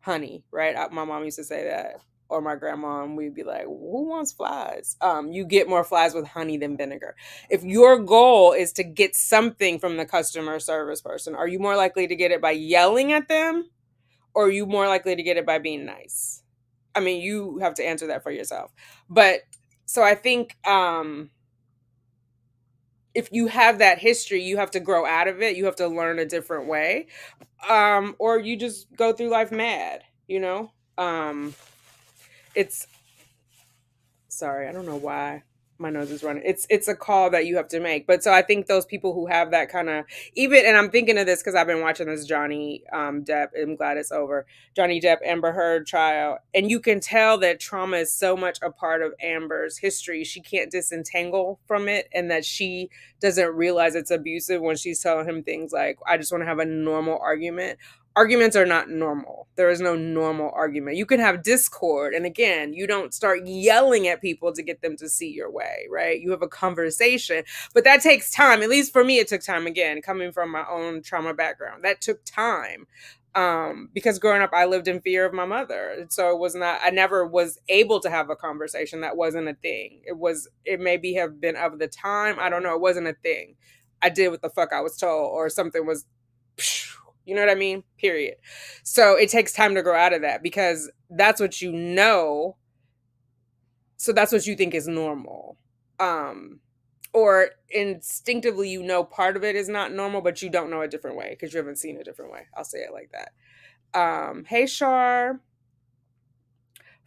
honey, right? My mom used to say that, or my grandma, and we'd be like, who wants flies? You get more flies with honey than vinegar. If your goal is to get something from the customer service person, are you more likely to get it by yelling at them, or are you more likely to get it by being nice? I mean, you have to answer that for yourself. But so I think if you have that history, you have to grow out of it. You have to learn a different way. Or you just go through life mad, you know? It's Sorry, I don't know why my nose is running. It's a call that you have to make. But so I think those people who have that kind of, even, and I'm thinking of this because I've been watching this Johnny Depp, I'm glad it's over, Johnny Depp Amber Heard trial, and you can tell that trauma is so much a part of Amber's history. She can't disentangle from it, and that she doesn't realize it's abusive when she's telling him things like, I just want to have a normal argument. Arguments are not normal. There is no normal argument. You can have discord. And again, you don't start yelling at people to get them to see your way, right? You have a conversation, but that takes time. At least for me, it took time. Again, coming from my own trauma background, that took time. Because growing up, I lived in fear of my mother. So I never was able to have a conversation. That wasn't a thing. It maybe have been of the time. I don't know. It wasn't a thing. I did what the fuck I was told, or something was, you know what I mean? Period. So it takes time to grow out of that, because that's what you know. So that's what you think is normal. Or instinctively, you know, part of it is not normal, but you don't know a different way because you haven't seen a different way. I'll say it like that. Hey, Shar.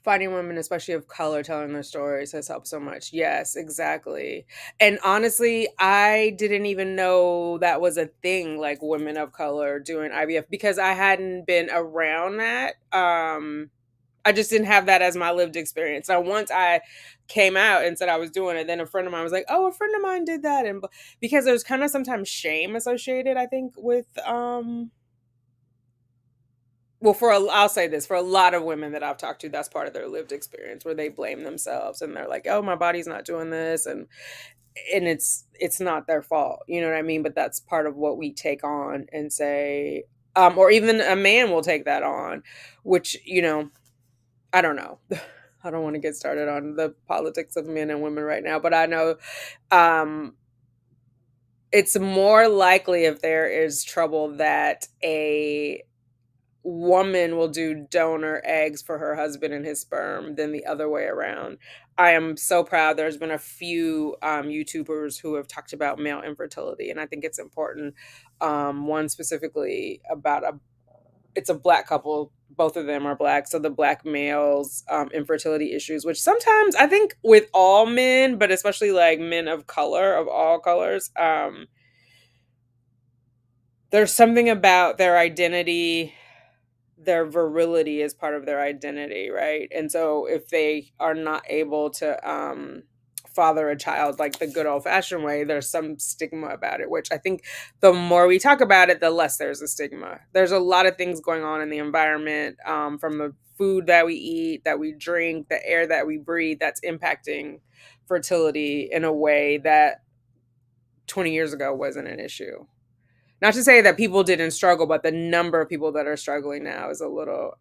Finding women, especially of color, telling their stories has helped so much. Yes, exactly. And honestly, I didn't even know that was a thing, like women of color doing IVF, because I hadn't been around that. I just didn't have that as my lived experience. So once I came out and said I was doing it, then a friend of mine was like, "Oh, a friend of mine did that," and because there's kind of sometimes shame associated, I think, with well, I'll say this, for a lot of women that I've talked to, that's part of their lived experience, where they blame themselves and they're like, "Oh, my body's not doing this," and it's not their fault, you know what I mean? But that's part of what we take on and say, or even a man will take that on, which, you know, I don't know. I don't want to get started on the politics of men and women right now, but I know um, it's more likely, if there is trouble, that a woman will do donor eggs for her husband and his sperm than the other way around. I am so proud. There's been a few YouTubers who have talked about male infertility, and I think it's important. One specifically about it's a black couple. Both of them are black. So the black males' infertility issues, which sometimes I think with all men, but especially like men of color, of all colors, there's something about their identity, their virility is part of their identity, right? And so if they are not able to father a child like the good old fashioned way, there's some stigma about it, which I think the more we talk about it, the less there's a stigma. There's a lot of things going on in the environment, from the food that we eat, that we drink, the air that we breathe, that's impacting fertility in a way that 20 years ago wasn't an issue. Not to say that people didn't struggle, but the number of people that are struggling now is a little.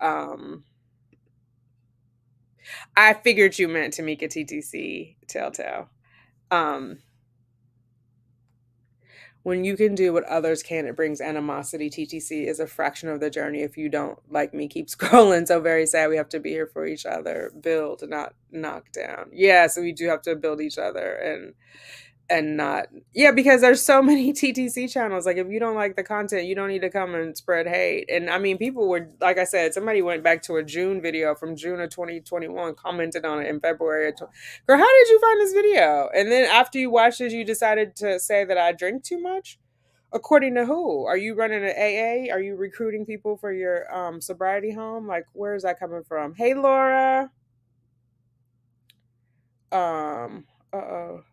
I figured you meant Tanika TTC Telltale. Um, when you can do what others can, it brings animosity. TTC is a fraction of the journey. If you don't like me, keep scrolling. So very sad. We have to be here for each other, build, not knock down. Yeah, so we do have to build each other and not, yeah, because there's so many TTC channels. Like if you don't like the content, you don't need to come and spread hate. And I mean, people were, like I said, somebody went back to a June video from June of 2021, commented on it in February. Girl, how did you find this video? And then after you watched it, you decided to say that I drink too much. According to who? Are you running an AA? Are you recruiting people for your sobriety home? Like, where is that coming from? Hey, Laura. Uh-oh.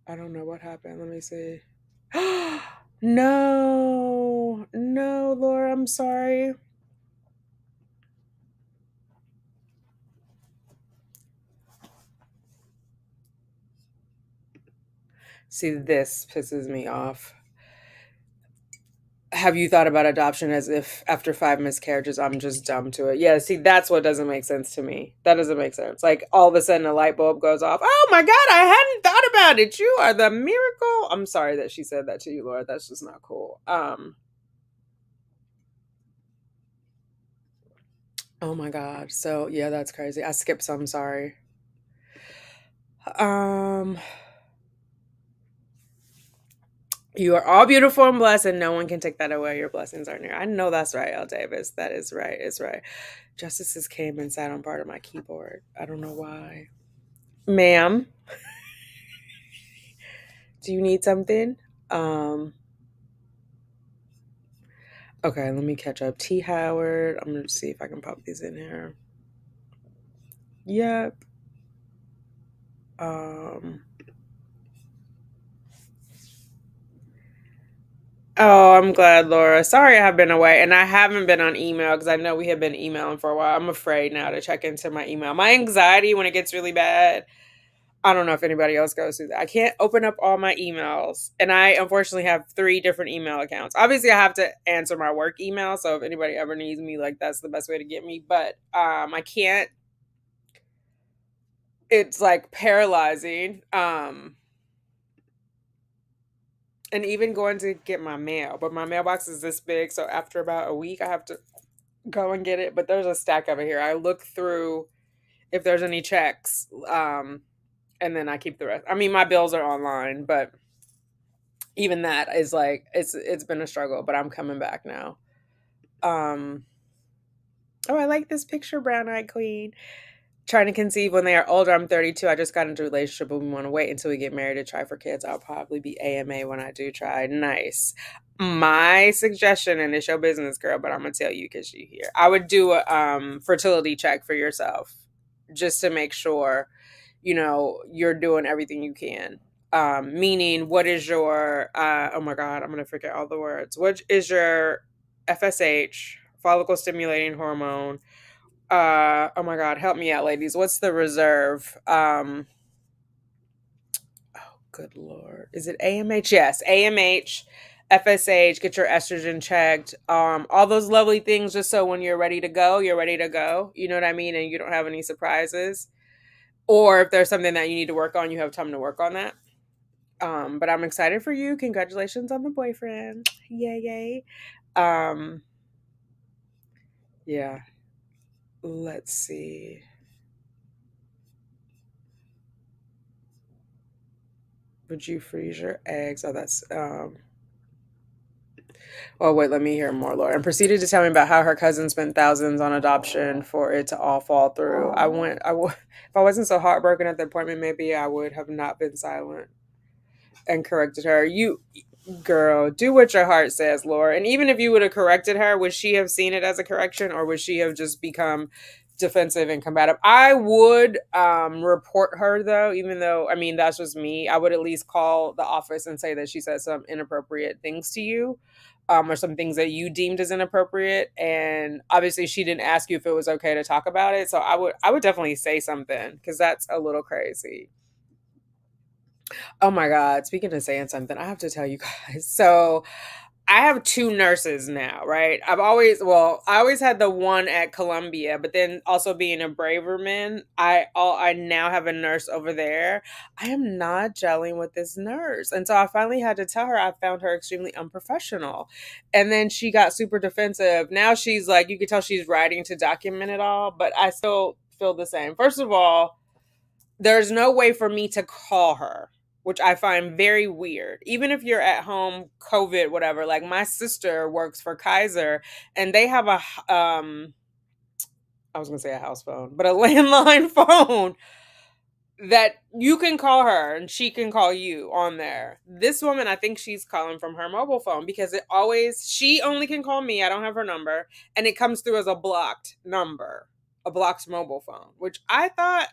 I don't know what happened. Let me see. No, no, Laura, I'm sorry. See, this pisses me off. Have you thought about adoption as if after 5 miscarriages, I'm just dumb to it? Yeah, see, that's what doesn't make sense to me. That doesn't make sense. Like, all of a sudden, a light bulb goes off. Oh my God, I hadn't thought about it. You are the miracle. I'm sorry that she said that to you, Laura. That's just not cool. Oh my God. So, yeah, that's crazy. I skipped some, sorry. You are all beautiful and blessed, and no one can take that away. Your blessings are near. I know that's right, L. Davis. That is right. It's right. Justices came and sat on part of my keyboard. I don't know why. Ma'am, do you need something? Okay, let me catch up. T. Howard. I'm going to see if I can pop these in here. Yep. Oh, I'm glad, Laura. Sorry I have been away, and I haven't been on email because I know we have been emailing for a while. I'm afraid now to check into my email. My anxiety when it gets really bad, I don't know if anybody else goes through that. I can't open up all my emails, and I unfortunately have 3 different email accounts. Obviously, I have to answer my work email, so if anybody ever needs me, like that's the best way to get me. But I can't. It's like paralyzing. And even going to get my mail, but my mailbox is this big, so after about a week, I have to go and get it. But there's a stack of it here. I look through if there's any checks, and then I keep the rest. I mean, my bills are online, but even that is like it's been a struggle. But I'm coming back now. Oh, I like this picture, Brown Eyed Queen. Trying to conceive when they are older. I'm 32. I just got into a relationship, but we want to wait until we get married to try for kids. I'll probably be AMA when I do try. Nice. My suggestion, and it's your business, girl, but I'm gonna tell you because you're here. I would do a fertility check for yourself, just to make sure, you're doing everything you can. Meaning, what is your? Oh my God, I'm gonna forget all the words. What is your FSH, follicle stimulating hormone? Oh my God, help me out, ladies. What's the reserve? Oh, good Lord. Is it AMH? Yes, AMH, FSH, get your estrogen checked. All those lovely things, just so when you're ready to go, you're ready to go. You know what I mean? And you don't have any surprises. Or if there's something that you need to work on, you have time to work on that. But I'm excited for you. Congratulations on the boyfriend. Yay, yay. Yeah. Let's see. Would you freeze your eggs? Oh, that's oh wait, let me hear more, Laura. And proceeded to tell me about how her cousin spent thousands on adoption for it to all fall through. If I wasn't so heartbroken at the appointment, maybe I would have not been silent and corrected her. You girl, do what your heart says, Laura. And even if you would have corrected her, would she have seen it as a correction, or would she have just become defensive and combative. I would report her though, even though, I mean, that's just me. I would at least call the office and say that she said some inappropriate things to you, or some things that you deemed as inappropriate. And obviously she didn't ask you if it was okay to talk about it. So I would definitely say something, because that's a little crazy. Oh my God. Speaking of saying something, I have to tell you guys. So I have two nurses now, right? I always had the one at Columbia, but then also being a Braverman, I now have a nurse over there. I am not gelling with this nurse. And so I finally had to tell her I found her extremely unprofessional. And then she got super defensive. Now she's like, you can tell she's writing to document it all, but I still feel the same. First of all, there's no way for me to call her, which I find very weird. Even if you're at home, COVID, whatever. Like my sister works for Kaiser, and they have I was gonna say a house phone, but a landline phone that you can call her and she can call you on there. This woman, I think she's calling from her mobile phone, because she only can call me. I don't have her number, and it comes through as a blocked number, a blocked mobile phone, which I thought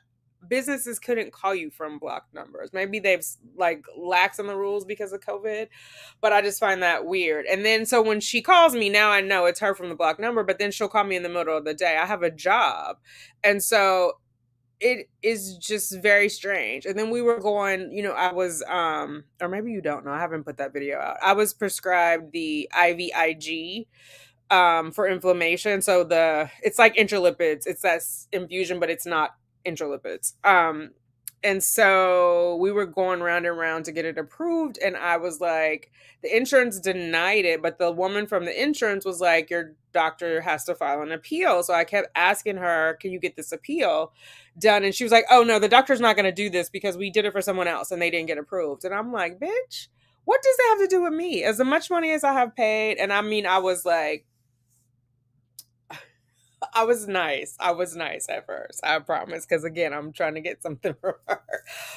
businesses couldn't call you from blocked numbers. Maybe they've like laxed on the rules because of COVID, but I just find that weird. And then so when she calls me, now I know it's her from the blocked number, but then she'll call me in the middle of the day. I have a job. And so it is just very strange. And then we were going, I was or maybe you don't know, I haven't put that video out. I was prescribed the IVIG for inflammation. So it's like intralipids. It's that infusion, but it's not intralipids. And so we were going round and round to get it approved. And I was like, the insurance denied it, but the woman from the insurance was like, your doctor has to file an appeal. So I kept asking her, can you get this appeal done? And she was like, oh no, the doctor's not going to do this because we did it for someone else and they didn't get approved. And I'm like, bitch, what does that have to do with me? As much money as I have paid. And I mean, I was like, I was nice. I was nice at first, I promise. Because again, I'm trying to get something from her.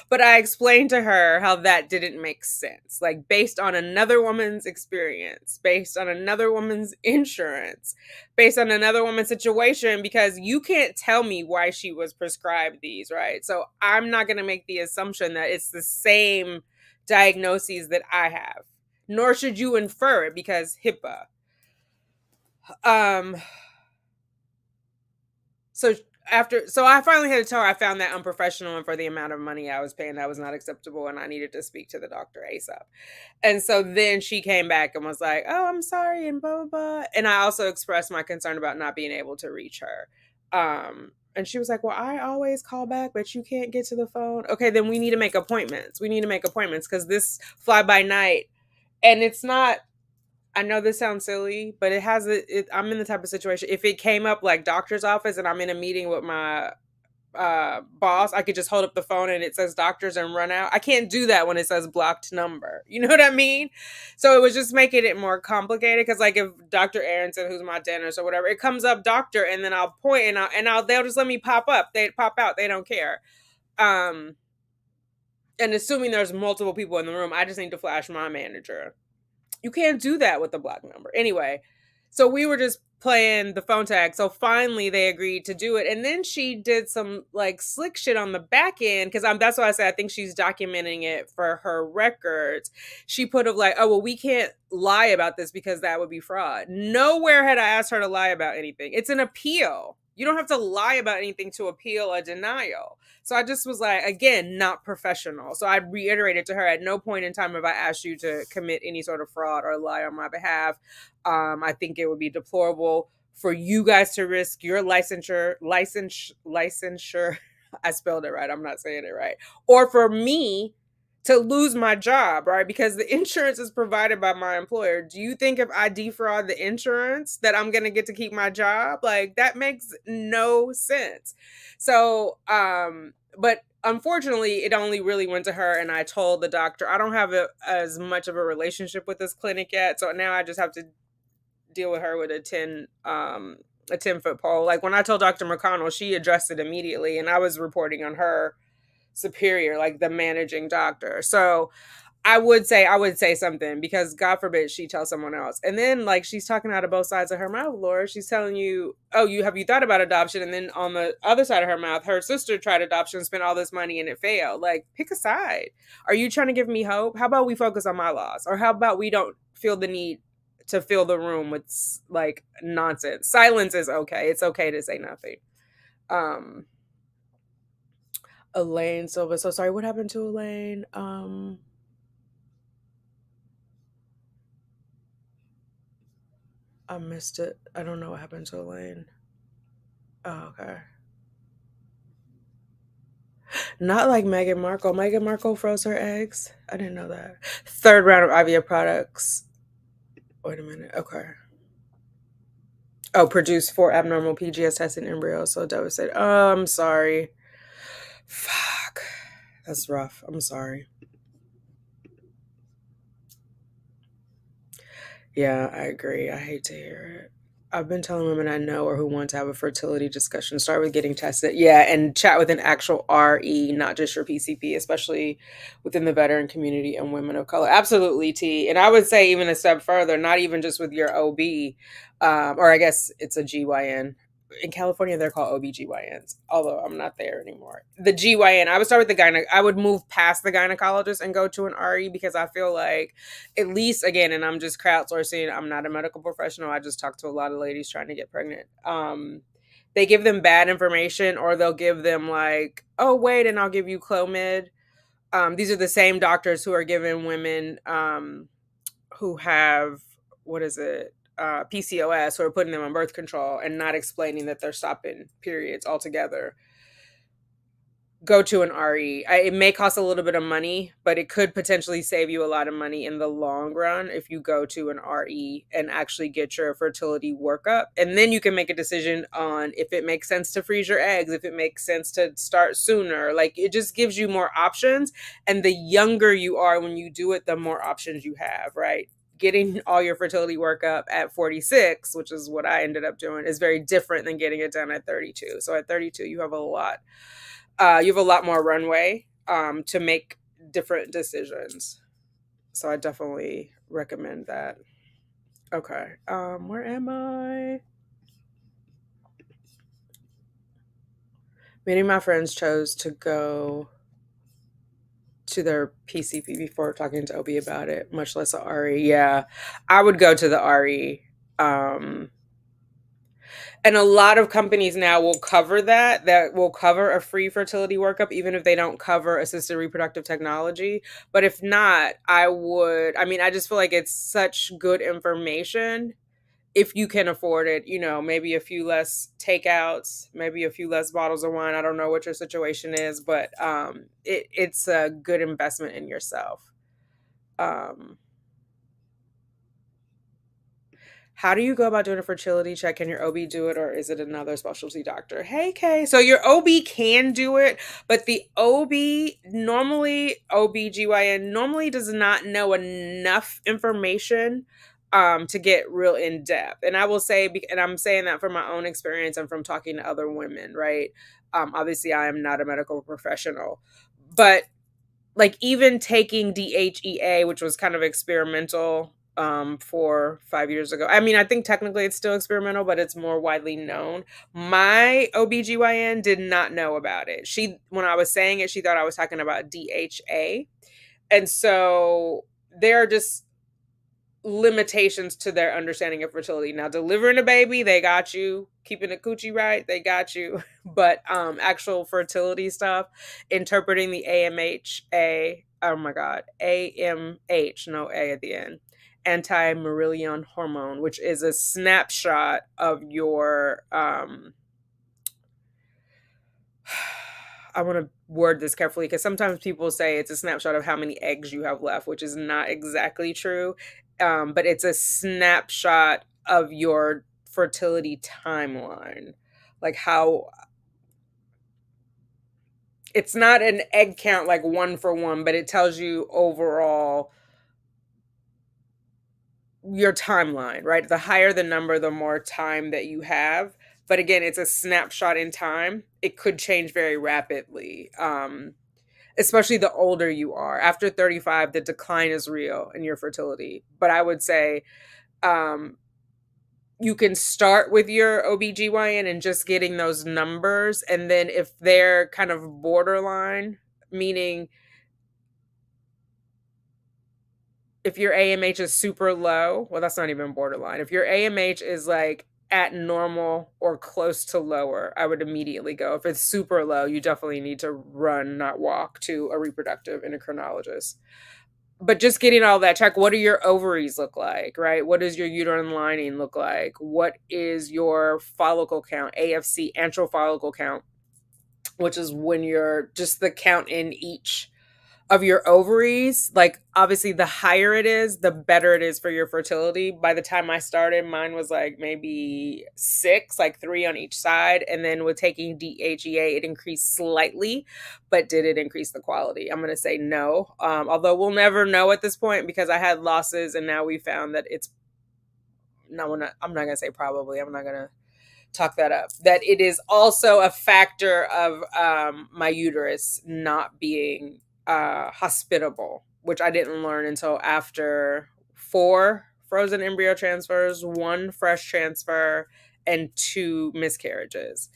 But I explained to her how that didn't make sense. Like, based on another woman's experience, based on another woman's insurance, based on another woman's situation, because you can't tell me why she was prescribed these, right? So I'm not going to make the assumption that it's the same diagnoses that I have. Nor should you infer it, because HIPAA. So I finally had to tell her I found that unprofessional, and for the amount of money I was paying, that was not acceptable, and I needed to speak to the doctor ASAP. And so then she came back and was like, oh, I'm sorry, and blah, blah, blah. And I also expressed my concern about not being able to reach her. And she was like, well, I always call back, but you can't get to the phone. Okay, then we need to make appointments. We need to make appointments, because this fly by night, and it's not, I know this sounds silly, but I'm in the type of situation, if it came up like doctor's office and I'm in a meeting with my boss, I could just hold up the phone and it says doctors and run out. I can't do that when it says blocked number. You know what I mean? So it was just making it more complicated, because like if Dr. Aronson, who's my dentist or whatever, it comes up doctor, and then I'll point and they'll just let me pop up. They pop out. They don't care. And assuming there's multiple people in the room, I just need to flash my manager. You can't do that with the block number. Anyway, so we were just playing the phone tag. So finally they agreed to do it. And then she did some like slick shit on the back end, because that's why I said I think she's documenting it for her records. She put of like, oh, well, we can't lie about this because that would be fraud. Nowhere had I asked her to lie about anything. It's an appeal. You don't have to lie about anything to appeal a denial. So I just was like, again, not professional. So I reiterated to her, at no point in time have I asked you to commit any sort of fraud or lie on my behalf. I think it would be deplorable for you guys to risk your licensure. I spelled it right. I'm not saying it right. Or for me to lose my job, right? Because the insurance is provided by my employer. Do you think if I defraud the insurance that I'm going to get to keep my job? Like, that makes no sense. So, but unfortunately, it only really went to her, and I told the doctor, I don't have as much of a relationship with this clinic yet. So now I just have to deal with her with a 10-foot pole. Like when I told Dr. McConnell, she addressed it immediately, and I was reporting on her superior, like the managing doctor. So I would say something because God forbid she tells someone else. And then like she's talking out of both sides of her mouth, Laura. She's telling you, oh, you thought about adoption? And then on the other side of her mouth, her sister tried adoption, spent all this money and it failed. Like, pick a side. Are you trying to give me hope? How about we focus on my loss? Or how about we don't feel the need to fill the room with like nonsense? Silence is okay. It's okay to say nothing. Um Elaine Silva. So sorry, what happened to Elaine? I missed it. I don't know what happened to Elaine. Oh, okay. Not like Meghan Markle. Meghan Markle froze her eggs. I didn't know that. Third round of IVF products. Wait a minute. Okay. Oh, produced 4 abnormal PGS testing embryos. So devastated. Oh, I'm sorry. Fuck. That's rough. I'm sorry. Yeah, I agree. I hate to hear it. I've been telling women I know or who want to have a fertility discussion, start with getting tested. Yeah, and chat with an actual RE, not just your PCP, especially within the veteran community and women of color. Absolutely, T. And I would say even a step further, not even just with your OB, or I guess it's a GYN. In California, they're called OBGYNs, although I'm not there anymore. The GYN, I would start with the gynecologist. I would move past the gynecologist and go to an RE because I feel like, at least again, and I'm just crowdsourcing, I'm not a medical professional. I just talk to a lot of ladies trying to get pregnant. They give them bad information, or they'll give them like, oh, wait, and I'll give you Clomid. These are the same doctors who are giving women who have, what is it? PCOS, who are putting them on birth control and not explaining that they're stopping periods altogether. Go to an RE. It may cost a little bit of money, but it could potentially save you a lot of money in the long run if you go to an RE and actually get your fertility workup. And then you can make a decision on if it makes sense to freeze your eggs, if it makes sense to start sooner. Like, it just gives you more options. And the younger you are when you do it, the more options you have, right? Getting all your fertility workup at 46, which is what I ended up doing, is very different than getting it done at 32. So at 32, you have a lot more runway to make different decisions. So I definitely recommend that. Okay. Where am I? Many of my friends chose to go to their PCP before talking to OB about it, much less a RE. Yeah. I would go to the RE. And a lot of companies now will cover that will cover a free fertility workup, even if they don't cover assisted reproductive technology. But if not, I mean, I just feel like it's such good information. If you can afford it, maybe a few less takeouts, maybe a few less bottles of wine. I don't know what your situation is, but it's a good investment in yourself. Um, How do you go about doing a fertility check? Can your OB do it, or is it another specialty doctor? Hey, Kay. So your OB can do it, but the OB normally, OBGYN normally does not know enough information to get real in depth. And I will say, and I'm saying that from my own experience and from talking to other women, right? Obviously, I am not a medical professional, but like even taking DHEA, which was kind of experimental 4 5 years ago. I mean, I think technically it's still experimental, but it's more widely known. My OBGYN did not know about it. She, when I was saying it, she thought I was talking about DHA. And so there are just limitations to their understanding of fertility. Now, delivering a baby, they got you. Keeping a coochie right, they got you. But actual fertility stuff, interpreting the AMHA, oh my God, AMH, no A at the end, anti-Murillion hormone, which is a snapshot of your I want to word this carefully because sometimes people say it's a snapshot of how many eggs you have left, which is not exactly true. But it's a snapshot of your fertility timeline. Like how it's not an egg count like one for one, but it tells you overall your timeline, right? The higher the number, the more time that you have. But again, it's a snapshot in time. It could change very rapidly. especially the older you are. After 35, the decline is real in your fertility. But I would say um, you can start with your OBGYN and just getting those numbers. And then if they're kind of borderline, meaning if your AMH is super low, well, that's not even borderline. If your AMH is like at normal or close to lower, I would immediately go. If it's super low, you definitely need to run, not walk, to a reproductive endocrinologist. But just getting all that check, what do your ovaries look like, right? What does your uterine lining look like? What is your follicle count, AFC, antral follicle count, which is when you're just the count in each of your ovaries. Like, obviously the higher it is, the better it is for your fertility. By the time I started, mine was like maybe 6, like 3 on each side, and then with taking DHEA it increased slightly. But did it increase the quality? I'm going to say no, although we'll never know at this point, because I had losses and now we found that it's no, I'm not going to say probably, I'm not going to talk that up, that it is also a factor of my uterus not being hospitable, which I didn't learn until after 4 frozen embryo transfers, 1 fresh transfer, and 2 miscarriages.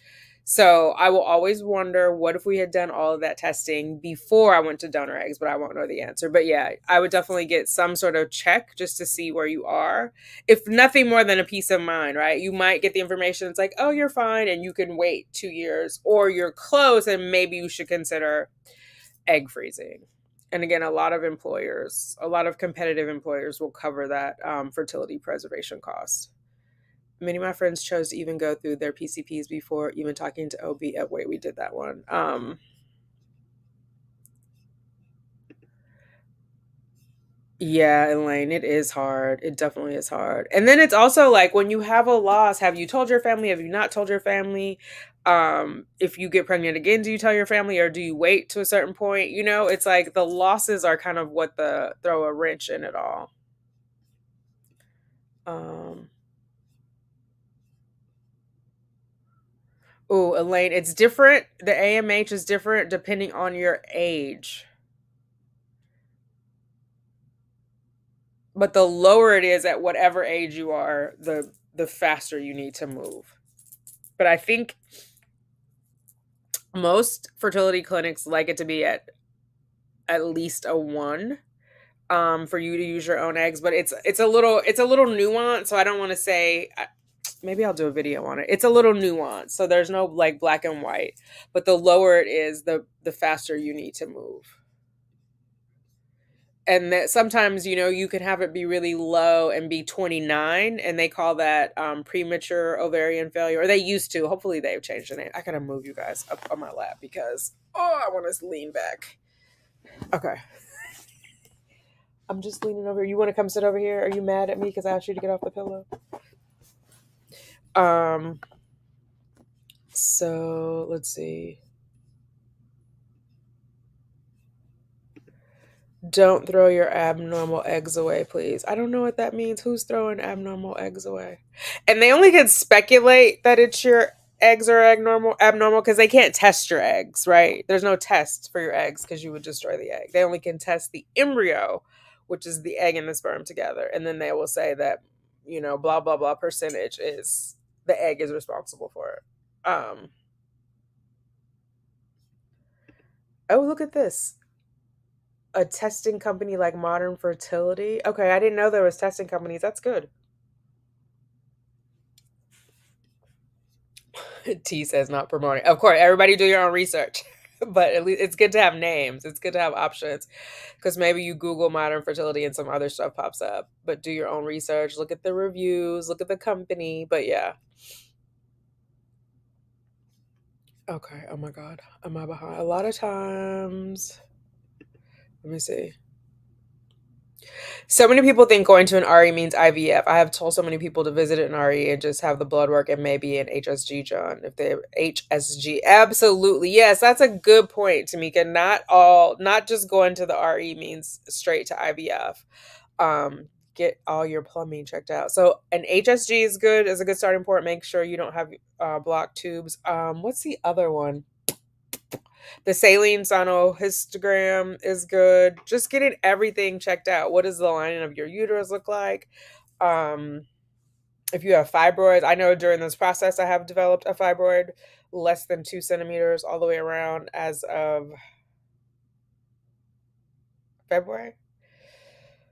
So I will always wonder, what if we had done all of that testing before I went to donor eggs, but I won't know the answer. But yeah, I would definitely get some sort of check just to see where you are. If nothing more than a peace of mind, right? You might get the information. It's like, oh, you're fine, and you can wait 2 years, or you're close and maybe you should consider egg freezing. And again, a lot of competitive employers will cover that fertility preservation cost. Many of my friends chose to even go through their PCPs before even talking to OB. Wait, we did that one. Yeah, Elaine, it is hard. It definitely is hard. And then it's also like, when you have a loss, have you told your family? Have you not told your family? If you get pregnant again, do you tell your family, or do you wait to a certain point? It's like the losses are kind of what the throw a wrench in it all. Um, oh, Elaine, it's different. The AMH is different depending on your age. But the lower it is at whatever age you are, the faster you need to move. But I think most fertility clinics like it to be at least a 1, for you to use your own eggs. But it's a little nuanced, so I don't want to say. Maybe I'll do a video on it. It's a little nuanced, so there's no like black and white. But the lower it is, the faster you need to move. And that sometimes, you can have it be really low and be 29, and they call that premature ovarian failure, or they used to. Hopefully they've changed the name. I gotta move you guys up on my lap because I want to lean back. Okay, I'm just leaning over. You want to come sit over here? Are you mad at me because I asked you to get off the pillow? um so let's see. Don't throw your abnormal eggs away, please. I don't know what that means. Who's throwing abnormal eggs away? And they only can speculate that it's your eggs are abnormal because they can't test your eggs, right? There's no test for your eggs because you would destroy the egg. They only can test the embryo, which is the egg and the sperm together. And then they will say that, blah, blah, blah percentage is the egg is responsible for it. Oh, look at this. A testing company like Modern Fertility. Okay, I didn't know there was testing companies. That's good. T says not promoting. Of course, everybody do your own research. But at least it's good to have names. It's good to have options, because maybe you Google Modern Fertility and some other stuff pops up. But do your own research. Look at the reviews. Look at the company. But yeah. Okay. Oh my God. Am I behind? A lot of times. Let me see. So many people think going to an RE means IVF. I have told so many people to visit an RE and just have the blood work and maybe an HSG done. If they have HSG, absolutely. Yes, that's a good point, Tanika. Not just going to the RE means straight to IVF. Get all your plumbing checked out. So an HSG is a good starting point. Make sure you don't have blocked tubes. What's the other one? The saline sonohystogram is good. Just getting everything checked out. What does the lining of your uterus look like? Um, if you have fibroids, I know during this process I have developed a fibroid less than 2 centimeters all the way around as of February.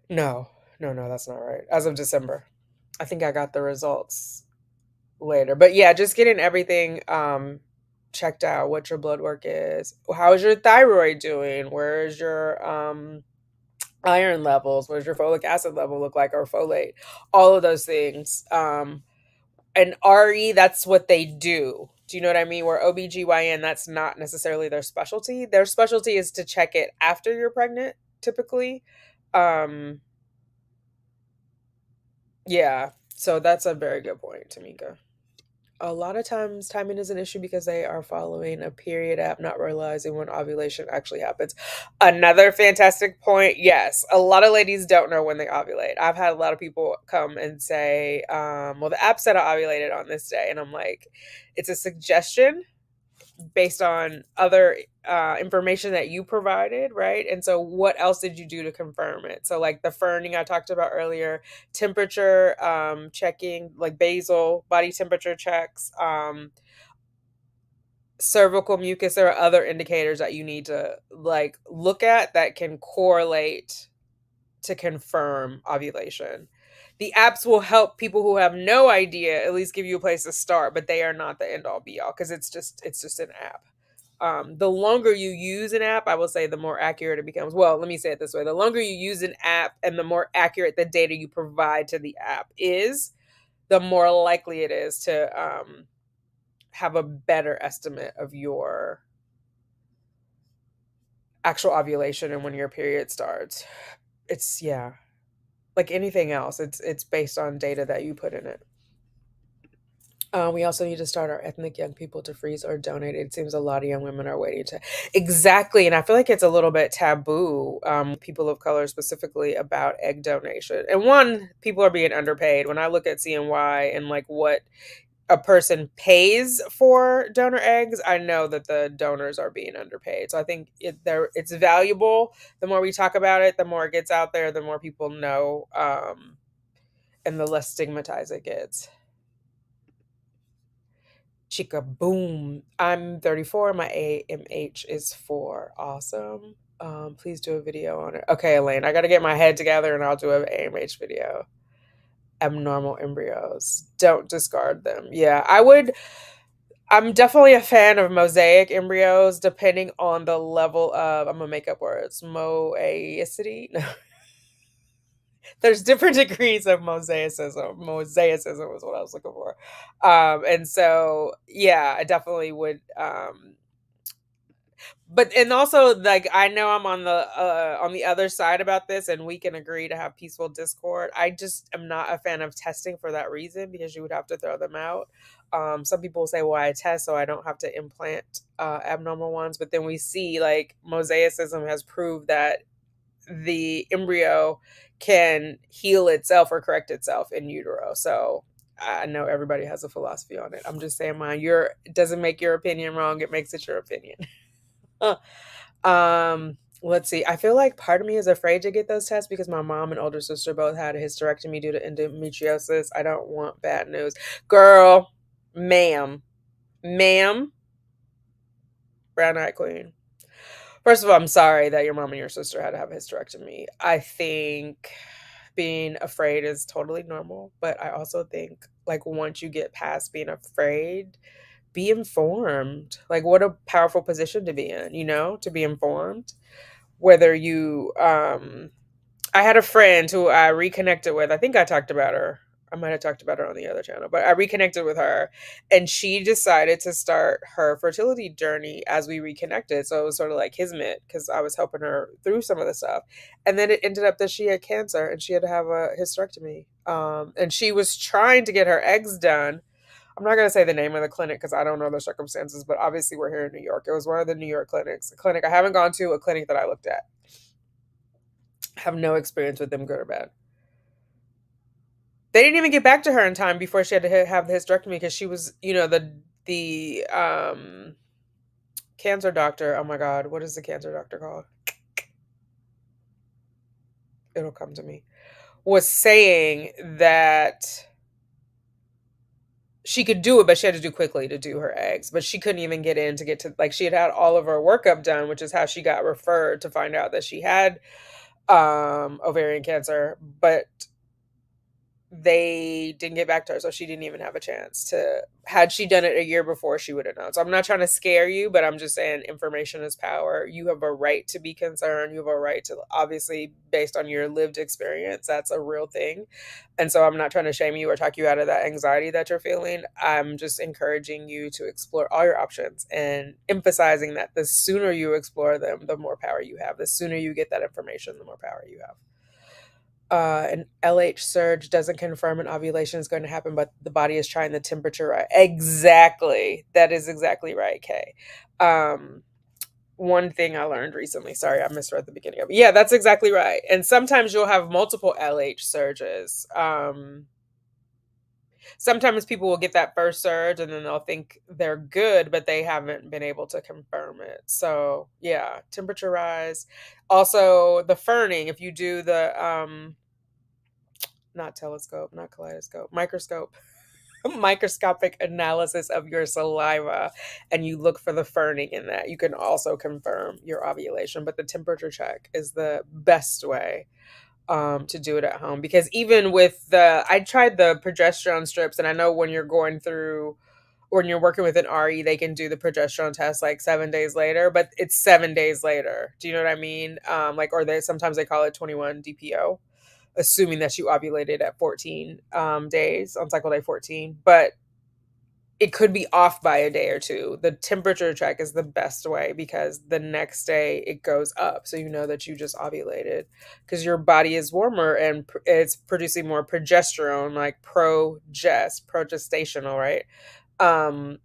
No, no, that's not right. As of December. I think I got the results later. But yeah, just getting everything checked out, what your blood work is. How is your thyroid doing? Where's your iron levels? What does your folic acid level look like, or folate? All of those things. And RE, that's what they do. Do you know what I mean? Where OBGYN, that's not necessarily their specialty. Their specialty is to check it after you're pregnant, typically. Um, yeah. So that's a very good point, Tamika. A lot of times timing is an issue because they are following a period app, not realizing when ovulation actually happens. Another fantastic point. Yes, a lot of ladies don't know when they ovulate. I've had a lot of people come and say, well, the app said I ovulated on this day. And I'm like, it's a suggestion based on other information that you provided, right? And so what else did you do to confirm it? So like the ferning I talked about earlier, temperature checking, like basal body temperature checks, cervical mucus. There are other indicators that you need to like look at that can correlate to confirm ovulation. The apps will help people who have no idea at least give you a place to start, but they are not the end all be all because it's just an app. The longer you use an app, I will say the more accurate it becomes. Well, let me say it this way. The longer you use an app and the more accurate the data you provide to the app is, the more likely it is to have a better estimate of your actual ovulation and when your period starts. It's, yeah, like anything else, it's based on data that you put in it. We also need to start our ethnic young people to freeze or donate. It seems a lot of young women are waiting to exactly, and I feel like it's a little bit taboo. People of color specifically about egg donation. And one, people are being underpaid. When I look at CNY and like what a person pays for donor eggs, I know that the donors are being underpaid. So I think it's valuable. The more we talk about it, the more it gets out there, the more people know, and the less stigmatized it gets. Chica boom. I'm 34. My AMH is 4. Awesome. Please do a video on it. Okay, Elaine, I got to get my head together and I'll do an AMH video. Abnormal embryos. Don't discard them. Yeah, I would. I'm definitely a fan of mosaic embryos, depending on the level of, I'm gonna make up words, moaicity. No. There's different degrees of mosaicism. Mosaicism is what I was looking for. And so, yeah, I definitely would. But and also, like, I know I'm on the other side about this, and we can agree to have peaceful discord. I just am not a fan of testing for that reason because you would have to throw them out. Some people say, "Well, I test so I don't have to implant abnormal ones," but then we see like mosaicism has proved that the embryo can heal itself or correct itself in utero. So I know everybody has a philosophy on it. I'm just saying mine. It doesn't make your opinion wrong. It makes it your opinion. Let's see. I feel like part of me is afraid to get those tests because my mom and older sister both had a hysterectomy due to endometriosis. I don't want bad news. Girl, ma'am, brown eyed queen. First of all, I'm sorry that your mom and your sister had to have a hysterectomy. I think being afraid is totally normal, but I also think like once you get past being afraid, be informed. Like what a powerful position to be in, to be informed. Whether you I had a friend who I reconnected with. I think I talked about her. I might have talked about her on the other channel, but I reconnected with her and she decided to start her fertility journey as we reconnected. So it was sort of like kismet because I was helping her through some of the stuff. And then it ended up that she had cancer and she had to have a hysterectomy. And she was trying to get her eggs done. I'm not going to say the name of the clinic because I don't know the circumstances, but obviously we're here in New York. It was one of the New York clinics, a clinic I haven't gone to, a clinic that I looked at. Have no experience with them, good or bad. They didn't even get back to her in time before she had to have the hysterectomy because she was, the cancer doctor, oh my God, what is the cancer doctor called? It'll come to me. Was saying that she could do it, but she had to do quickly to do her eggs. But she couldn't even get in to get to, like, she had all of her workup done, which is how she got referred to find out that she had ovarian cancer, but they didn't get back to her, so she didn't even have a chance to. Had she done it a year before, she would have known. So I'm not trying to scare you, but I'm just saying information is power. You have a right to be concerned. You have a right to, obviously, based on your lived experience, that's a real thing. And so I'm not trying to shame you or talk you out of that anxiety that you're feeling. I'm just encouraging you to explore all your options and emphasizing that the sooner you explore them, the more power you have. The sooner you get that information, the more power you have. An LH surge doesn't confirm an ovulation is going to happen, but the body is trying the temperature right. Exactly. That is exactly right, Kay. One thing I learned recently, sorry, I misread the beginning of it. Yeah, that's exactly right. And sometimes you'll have multiple LH surges. Sometimes people will get that first surge and then they'll think they're good, but they haven't been able to confirm it. So, yeah, temperature rise. Also, the ferning, if you do the not telescope, not kaleidoscope, microscope, microscopic analysis of your saliva, and you look for the ferning in that, you can also confirm your ovulation. But the temperature check is the best way to do it at home, because even with I tried the progesterone strips, and I know when you're going through, when you're working with an RE, they can do the progesterone test like 7 days later, but it's 7 days later. Do you know what I mean? Like, or they sometimes they call it 21 DPO, assuming that you ovulated at 14 days on cycle day 14, but it could be off by a day or two. The temperature check is the best way, because the next day it goes up. So you know that you just ovulated, because your body is warmer and it's producing more progesterone, like progestational, right? Um,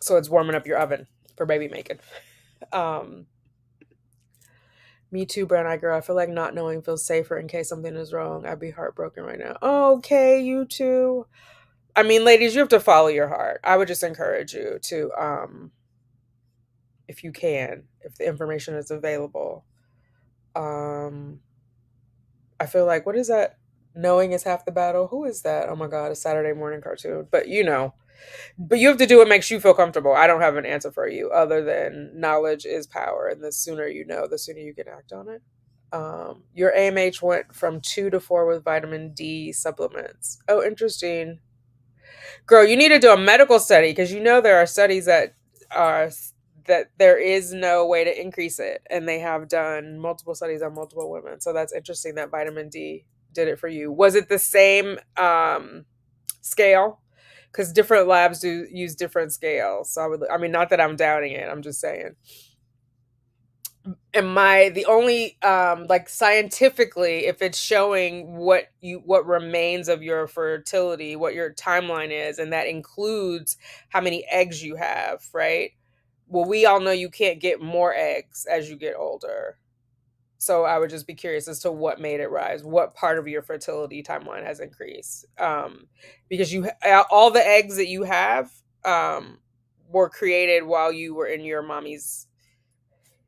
so it's warming up your oven for baby making. Um, Me too, brown eye girl. I feel like not knowing feels safer in case something is wrong. I'd be heartbroken right now. Okay, you too. I mean, ladies, you have to follow your heart. I would just encourage you to, if you can, if the information is available. Um, I feel like, what is that? Knowing is half the battle. Who is that? Oh my God, a Saturday morning cartoon. But but you have to do what makes you feel comfortable. I don't have an answer for you other than knowledge is power. And the sooner you know, the sooner you can act on it. Your AMH went from 2 to 4 with vitamin D supplements. Oh, interesting. Girl, you need to do a medical study, because there are studies that are that there is no way to increase it, and they have done multiple studies on multiple women. So that's interesting that vitamin D did it for you. Was it the same scale? Because different labs do use different scales. So I mean, not that I'm doubting it. I'm just saying. The only like scientifically, if it's showing what remains of your fertility, what your timeline is, and that includes how many eggs you have, right? Well, we all know you can't get more eggs as you get older. So I would just be curious as to what made it rise, what part of your fertility timeline has increased. Because all the eggs that you have were created while you were in your mommy's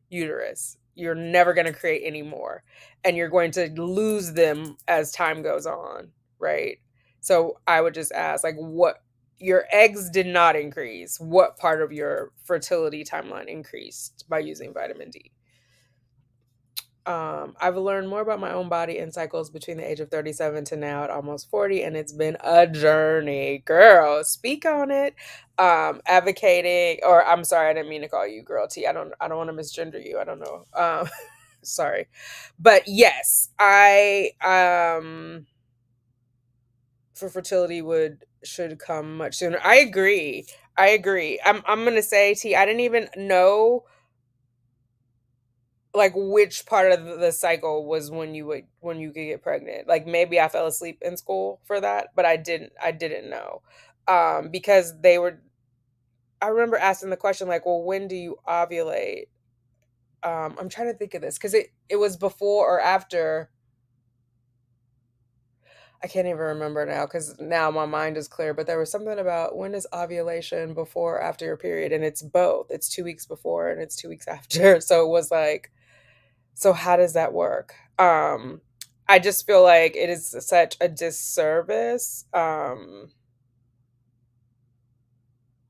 uterus. You're never going to create any more, and you're going to lose them as time goes on, right? So I would just ask, like, what your eggs did not increase. What part of your fertility timeline increased by using vitamin D? I've learned more about my own body and cycles between the age of 37 to now at almost 40, and it's been a journey. Girl, speak on it. Advocating, or I'm sorry, I didn't mean to call you girl T. I don't want to misgender you. I don't know. Sorry. But yes, I for fertility should come much sooner. I agree. I'm gonna say, T, I didn't even know like which part of the cycle was when you could get pregnant. Like, maybe I fell asleep in school for that, but I didn't know. Because I remember asking the question, like, well, when do you ovulate? I'm trying to think of this, because it was before or after. I can't even remember now because now my mind is clear. But there was something about when is ovulation before or after your period, and it's both. It's 2 weeks before and it's 2 weeks after. So it was like, so how does that work? I just feel like it is such a disservice.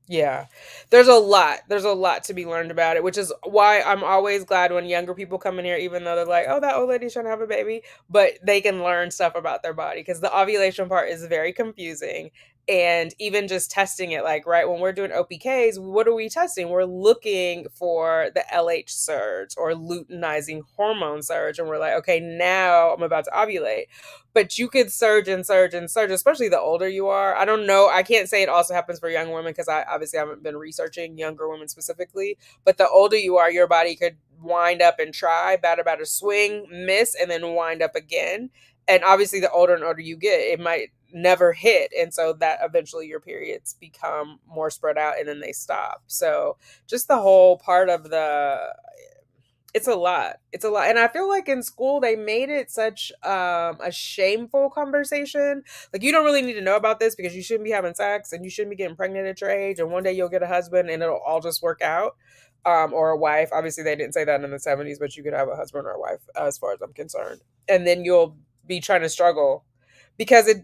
Yeah. There's a lot to be learned about it, which is why I'm always glad when younger people come in here, even though they're like, oh, that old lady's trying to have a baby, but they can learn stuff about their body because the ovulation part is very confusing. And even just testing it, like, right, when we're doing OPKs, what are we testing? We're looking for the LH surge or luteinizing hormone surge. And we're like, okay, now I'm about to ovulate, but you could surge and surge and surge, especially the older you are. I don't know. I can't say it also happens for young women because I obviously haven't been researching younger women specifically. But the older you are, your body could wind up and try, bat about a swing, miss, and then wind up again. And obviously, the older and older you get, it might never hit. And so that eventually your periods become more spread out and then they stop. So just the whole part of the it's a lot. It's a lot. And I feel like in school they made it such a shameful conversation. Like you don't really need to know about this because you shouldn't be having sex and you shouldn't be getting pregnant at your age and one day you'll get a husband and it'll all just work out. Or a wife. Obviously they didn't say that in the 70s, but you could have a husband or a wife as far as I'm concerned. And then you'll be trying to struggle because it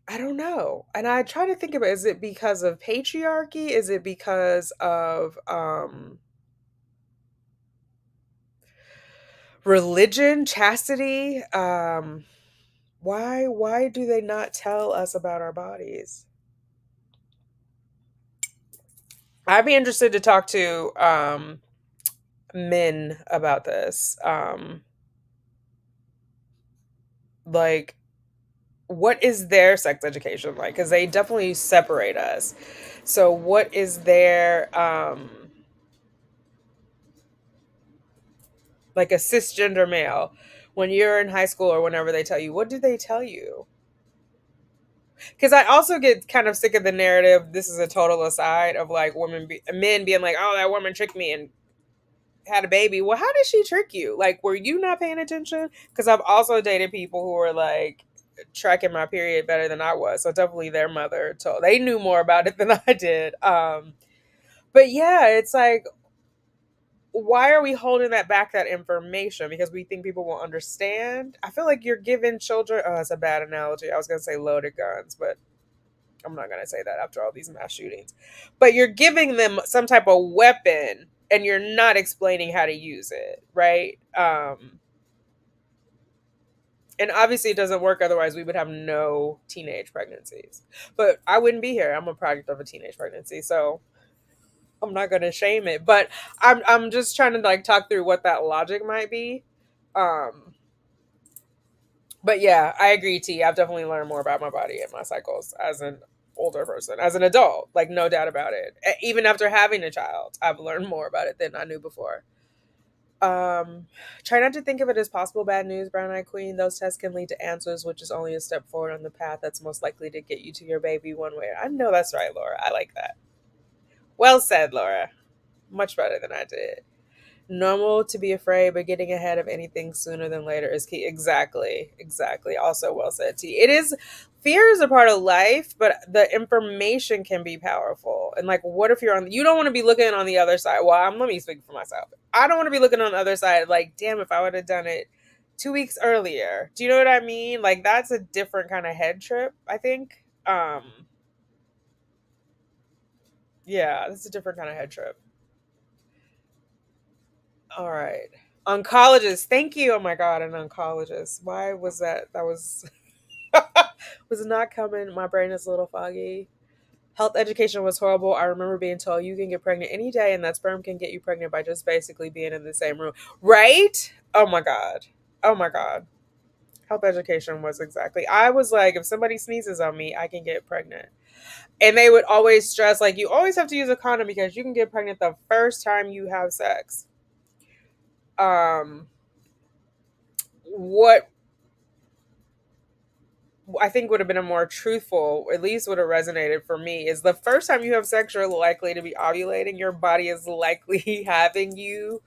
I don't know. And I try to think of it, is it because of patriarchy? Is it because of religion, chastity? Why do they not tell us about our bodies? I'd be interested to talk to men about this. Like what is their sex education like? Because they definitely separate us. So what is their like a cisgender male when you're in high school or whenever they tell you, what do they tell you? Because I also get kind of sick of the narrative. This is a total aside of like men being like, "Oh, that woman tricked me and had a baby." Well, how did she trick you? Like, were you not paying attention? Because I've also dated people who were like tracking my period better than I was. So definitely their mother told they knew more about it than I did. But yeah, it's like, why are we holding that back, that information? Because we think people will understand. I feel like you're giving children. Oh, that's a bad analogy. I was gonna say loaded guns, but I'm not going to say that after all these mass shootings, but you're giving them some type of weapon and you're not explaining how to use it, right? And obviously it doesn't work. Otherwise, we would have no teenage pregnancies. But I wouldn't be here. I'm a product of a teenage pregnancy, so I'm not going to shame it. But I'm just trying to like talk through what that logic might be. Um, but yeah, I agree, T. I've definitely learned more about my body and my cycles as an older person, as an adult, like no doubt about it. Even after having a child, I've learned more about it than I knew before. Um, Try not to think of it as possible bad news, Brown Eyed Queen. Those tests can lead to answers, which is only a step forward on the path that's most likely to get you to your baby one way. I know that's right, Laura. I like that. Well said, Laura. Much better than I did. Normal to be afraid, but getting ahead of anything sooner than later is key. Exactly. Exactly. Also well said, T. It is fear is a part of life, but the information can be powerful. And like, what if you don't want to be looking on the other side? Well, let me speak for myself. I don't want to be looking on the other side like, damn, if I would have done it 2 weeks earlier. Do you know what I mean? Like that's a different kind of head trip, I think. Yeah, that's a different kind of head trip. All right. Oncologist. Thank you. Oh my god, an oncologist. Why was that? That was was not coming. My brain is a little foggy. Health education was horrible. I remember being told you can get pregnant any day and that sperm can get you pregnant by just basically being in the same room. Right? Oh my god. Oh my god. Health education was exactly. I was like, if somebody sneezes on me, I can get pregnant. And they would always stress like you always have to use a condom because you can get pregnant the first time you have sex. Um what I think would have been a more truthful, at least would have resonated for me, is the first time you have sex, you're likely to be ovulating. Your body is likely having you.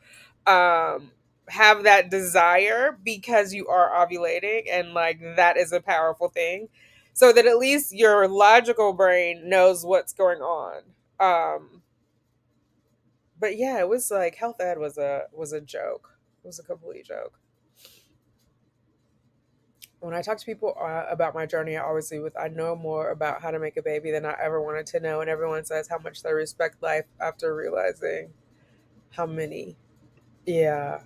Um, have that desire because you are ovulating, and like that is a powerful thing, so that at least your logical brain knows what's going on. But yeah, it was like health ed was a joke. It was a complete joke. When I talk to people about my journey, I always leave with I know more about how to make a baby than I ever wanted to know, and everyone says how much they respect life after realizing how many. Yeah.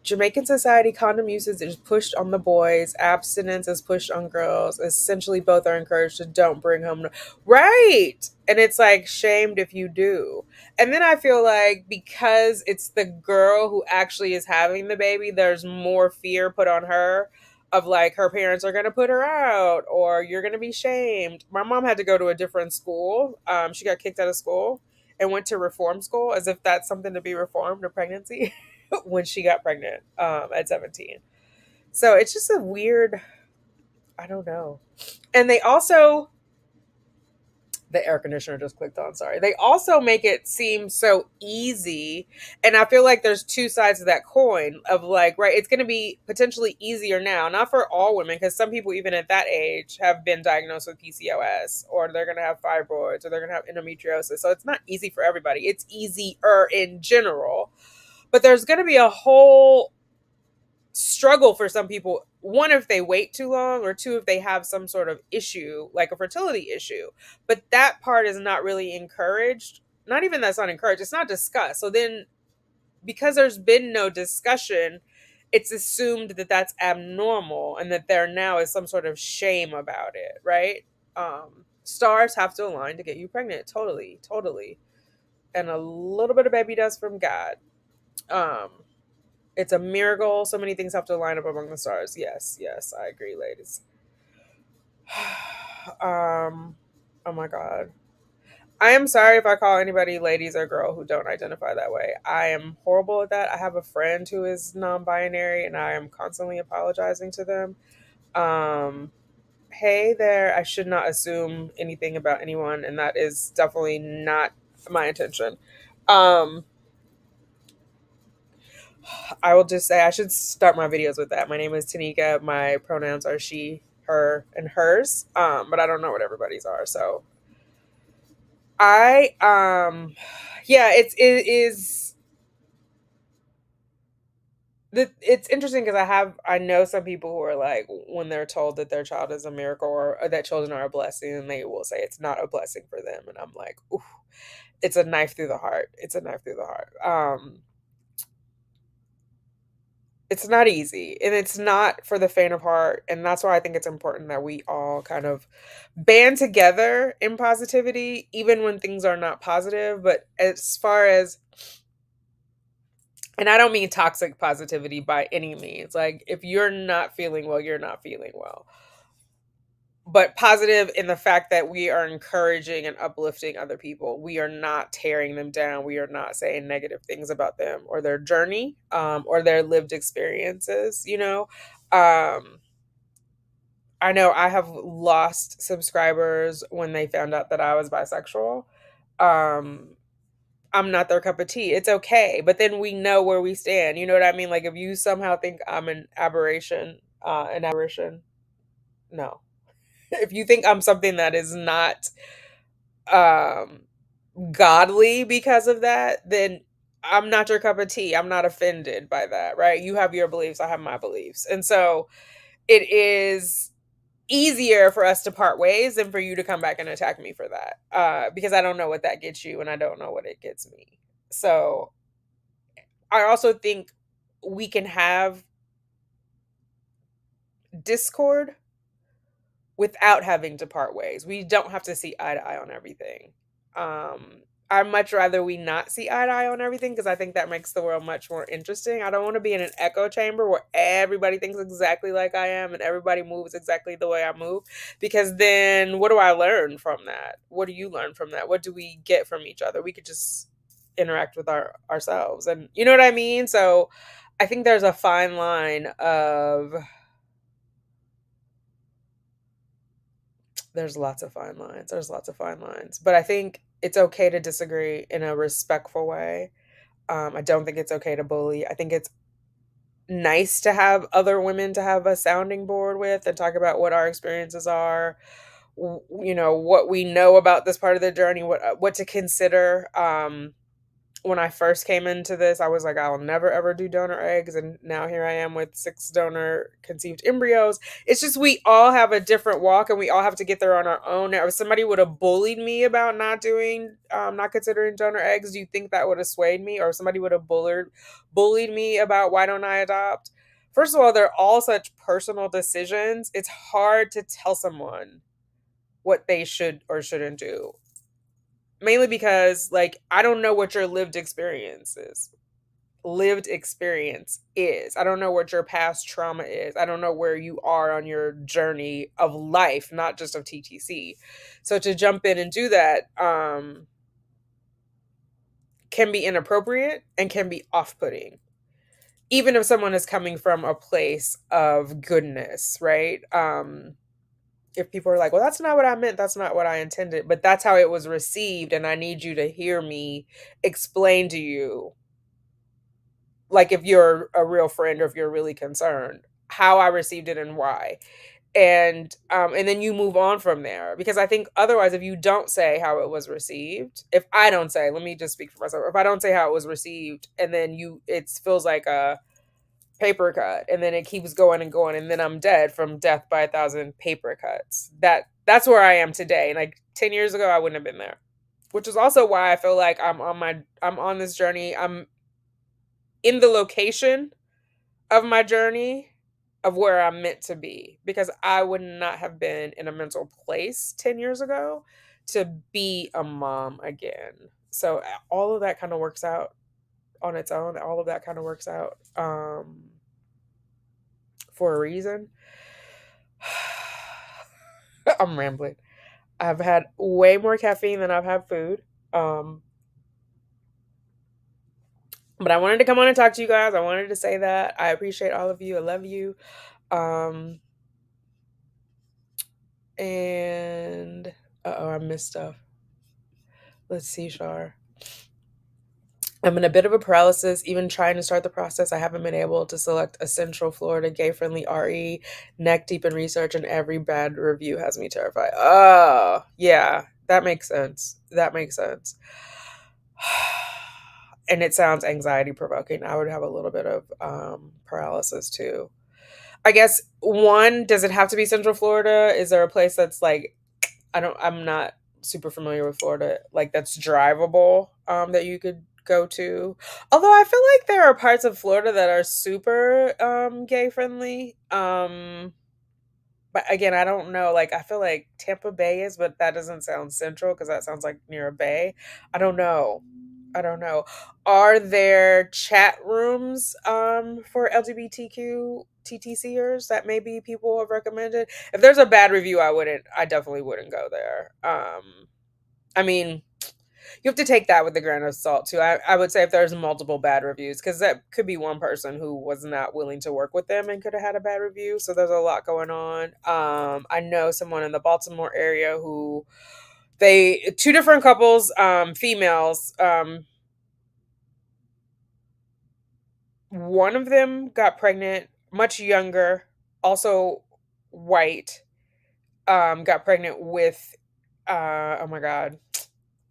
Jamaican society, condom usage is pushed on the boys, abstinence is pushed on girls. Essentially, both are encouraged to don't bring home. Right. And it's like shamed if you do. And then I feel like because it's the girl who actually is having the baby, there's more fear put on her of like her parents are going to put her out or you're going to be shamed. My mom had to go to a different school. She got kicked out of school and went to reform school as if that's something to be reformed, a pregnancy. When she got pregnant at 17. So it's just a weird, I don't know. And they also, the air conditioner just clicked on, sorry. They also make it seem so easy. And I feel like there's two sides of that coin of like, right, it's going to be potentially easier now, not for all women, because some people, even at that age, have been diagnosed with PCOS or they're going to have fibroids or they're going to have endometriosis. So it's not easy for everybody. It's easier in general. But there's going to be a whole struggle for some people. One, if they wait too long, or two, if they have some sort of issue, like a fertility issue. But that part is not really encouraged. Not even that's not encouraged, it's not discussed. So then, because there's been no discussion, it's assumed that that's abnormal and that there now is some sort of shame about it, right? Stars have to align to get you pregnant. Totally, totally. And a little bit of baby dust from God. Um, it's a miracle. So many things have to line up among the stars. Yes, yes, I agree, ladies. Oh my God. I am sorry if I call anybody ladies or girl who don't identify that way. I am horrible at that. I have a friend who is non-binary and I am constantly apologizing to them. Um, hey there, I should not assume anything about anyone, and that is definitely not my intention. Um, I will just say I should start my videos with that. My name is Tanika. My pronouns are she, her, and hers. But I don't know what everybody's are. So I yeah, it is it's interesting because I know some people who are like when they're told that their child is a miracle or that children are a blessing, and they will say it's not a blessing for them, and I'm like, ooh, it's a knife through the heart. It's a knife through the heart. It's not easy and it's not for the faint of heart, and that's why I think it's important that we all kind of band together in positivity even when things are not positive. But as far as, and I don't mean toxic positivity by any means, like if you're not feeling well, you're not feeling well, but positive in the fact that we are encouraging and uplifting other people. We are not tearing them down. We are not saying negative things about them or their journey, or their lived experiences, you know. Um, I know I have lost subscribers when they found out that I was bisexual. Um, I'm not their cup of tea. It's okay. But then we know where we stand. You know what I mean? Like if you somehow think I'm an aberration, no. If you think I'm something that is not um godly because of that, then I'm not your cup of tea. I'm not offended by that, right? You have your beliefs, I have my beliefs. And so it is easier for us to part ways than for you to come back and attack me for that. Because I don't know what that gets you and I don't know what it gets me. So I also think we can have discord without having to part ways. We don't have to see eye to eye on everything. Um, I'd much rather we not see eye to eye on everything because I think that makes the world much more interesting. I don't want to be in an echo chamber where everybody thinks exactly like I am and everybody moves exactly the way I move. Because then what do I learn from that? What do you learn from that? What do we get from each other? We could just interact with ourselves, and you know what I mean? So I think there's a fine line of there's lots of fine lines. There's lots of fine lines. But I think it's okay to disagree in a respectful way. I don't think it's okay to bully. I think it's nice to have other women to have a sounding board with and talk about what our experiences are, what we know about this part of the journey, what to consider. When I first came into this, I was like, I'll never ever do donor eggs. And now here I am with 6 donor conceived embryos. It's just we all have a different walk and we all have to get there on our own. Now, if somebody would have bullied me about not considering donor eggs, do you think that would have swayed me? Or if somebody would have bullied me about why don't I adopt? First of all, they're all such personal decisions. It's hard to tell someone what they should or shouldn't do, mainly because like I don't know what your lived experience is. I don't know what your past trauma is. I don't know where you are on your journey of life, not just of TTC. So to jump in and do that can be inappropriate and can be off-putting, even if someone is coming from a place of goodness, right? If people are like, well, that's not what I meant, that's not what I intended, but that's how it was received, and I need you to hear me explain to you, like if you're a real friend or if you're really concerned, how I received it and why. And then you move on from there. Because I think otherwise, if you don't say how it was received, if I don't say, let me just speak for myself, if I don't say how it was received, and then it feels like a paper cut, and then it keeps going and going, and then I'm dead from death by 1,000 paper cuts. That's where I am today. And like 10 years ago, I wouldn't have been there. Which is also why I feel like I'm on this journey. I'm in the location of my journey of where I'm meant to be, because I would not have been in a mental place 10 years ago to be a mom again. So all of that kind of works out on its own. All of that kind of works out for a reason. I'm rambling. I've had way more caffeine than I've had food. But I wanted to come on and talk to you guys. I wanted to say that. I appreciate all of you. I love you. And I missed stuff. Let's see, Shar. I'm in a bit of a paralysis, even trying to start the process. I haven't been able to select a Central Florida gay-friendly RE, neck deep in research, and every bad review has me terrified. Oh, yeah, that makes sense. That makes sense. And it sounds anxiety provoking. I would have a little bit of paralysis too. I guess one, does it have to be Central Florida? Is there a place that's like, I'm not super familiar with Florida, like that's drivable, that you could go to. Although I feel like there are parts of Florida that are super gay friendly. But again, I don't know. Like I feel like Tampa Bay is, but that doesn't sound central because that sounds like near a bay. I don't know. I don't know. Are there chat rooms for LGBTQ TTCers that maybe people have recommended? If there's a bad review, I definitely wouldn't go there. I mean, you have to take that with a grain of salt too. I would say if there's multiple bad reviews, because that could be one person who was not willing to work with them and could have had a bad review. So there's a lot going on. I know someone in the Baltimore area who two different couples, females, one of them got pregnant, much younger, also white, got pregnant with, oh my God,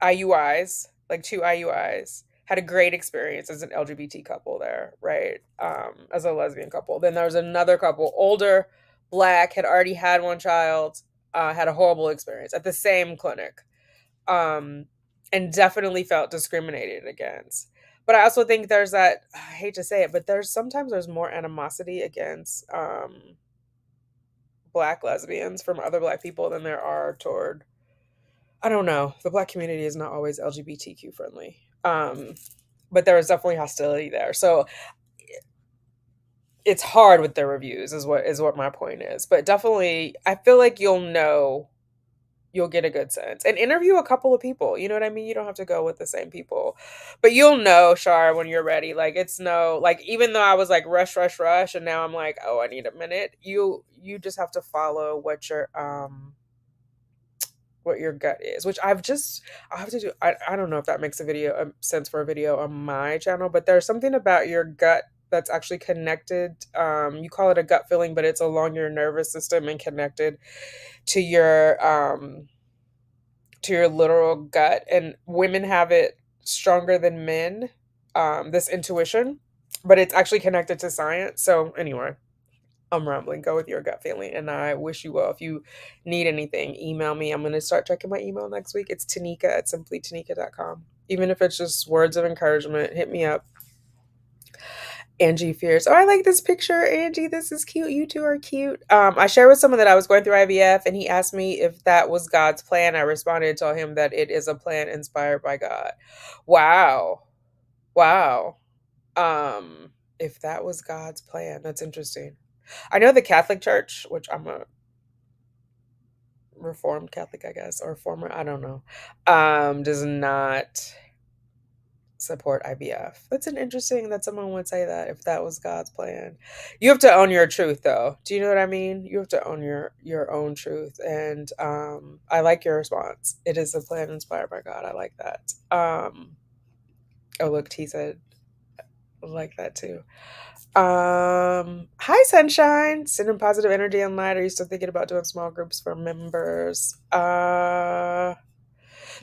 IUIs, like 2 IUIs. Had a great experience as an LGBT couple there, right? As a lesbian couple. Then there was another couple, older, black, had already had one child, had a horrible experience at the same clinic, and definitely felt discriminated against. But I also think there's that, I hate to say it, but there's more animosity against black lesbians from other black people than there are toward, I don't know. The black community is not always LGBTQ friendly. But there is definitely hostility there. So it's hard with the reviews is what my point is. But definitely I feel like you'll get a good sense. And interview a couple of people. You know what I mean? You don't have to go with the same people. But you'll know, Shar, when you're ready. Like it's no, like even though I was like rush, rush, rush, and now I'm like, oh, I need a minute. You just have to follow what your gut is, which I'll have to do. I don't know if that makes a video sense for a video on my channel, but there's something about your gut that's actually connected. You call it a gut feeling, but it's along your nervous system and connected to your literal gut. And women have it stronger than men, this intuition, but it's actually connected to science. So anyway, I'm rambling. Go with your gut feeling, and I wish you well. If you need anything, email me. I'm going to start checking my email next week. It's Tanika at simplytanika.com. Even if it's just words of encouragement, hit me up. Angie Fears. Oh, I like this picture, Angie. This is cute. You two are cute. I shared with someone that I was going through IVF, and he asked me if that was God's plan. I responded and told him that it is a plan inspired by God. Wow. Wow. If that was God's plan, that's interesting. I know the Catholic Church, which I'm a Reformed Catholic, I guess, or former, I don't know, does not support IVF. That's an interesting that someone would say that if that was God's plan. You have to own your truth though. Do you know what I mean? You have to own your own truth. And I like your response. It is a plan inspired by God. I like that. Oh look, T said I like that too. Hi Sunshine. Sending positive energy and light. Are you still thinking about doing small groups for members?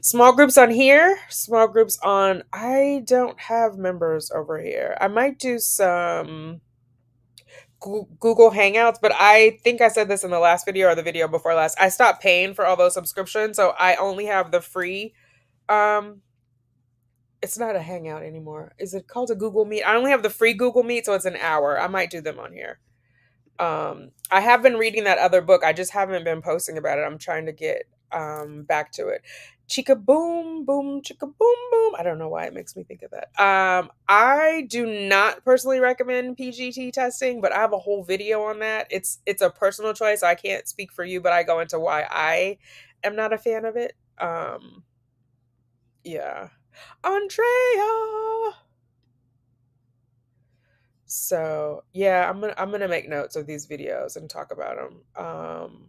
Small groups on here, small groups on. I don't have members over here. I might do some Google Hangouts, but I think I said this in the last video or the video before last. I stopped paying for all those subscriptions, so I only have the free. Um, it's not a Hangout anymore. Is it called a Google Meet? I only have the free Google Meet, so it's an hour. I might do them on here. I have been reading that other book. I just haven't been posting about it. I'm trying to get back to it. Chica boom boom chicka boom boom. I don't know why it makes me think of that. I do not personally recommend PGT testing, but I have a whole video on that. It's a personal choice. I can't speak for you, but I go into why I am not a fan of it. Yeah. Andrea. So yeah, I'm gonna make notes of these videos and talk about them.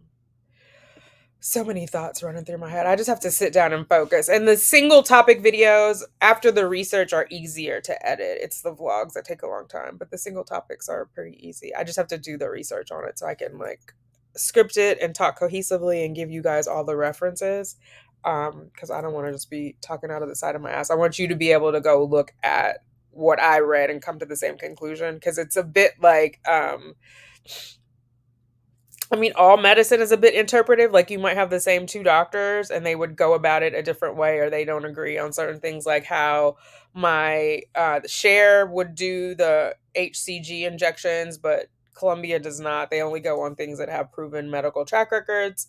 So many thoughts running through my head. I just have to sit down and focus. And the single topic videos after the research are easier to edit. It's the vlogs that take a long time, but the single topics are pretty easy. I just have to do the research on it so I can like script it and talk cohesively and give you guys all the references. Because I don't want to just be talking out of the side of my ass. I want you to be able to go look at what I read and come to the same conclusion. Because it's a bit like I mean, all medicine is a bit interpretive. Like you might have the same two doctors and they would go about it a different way, or they don't agree on certain things, like how my Share would do the HCG injections, but Columbia does not. They only go on things that have proven medical track records.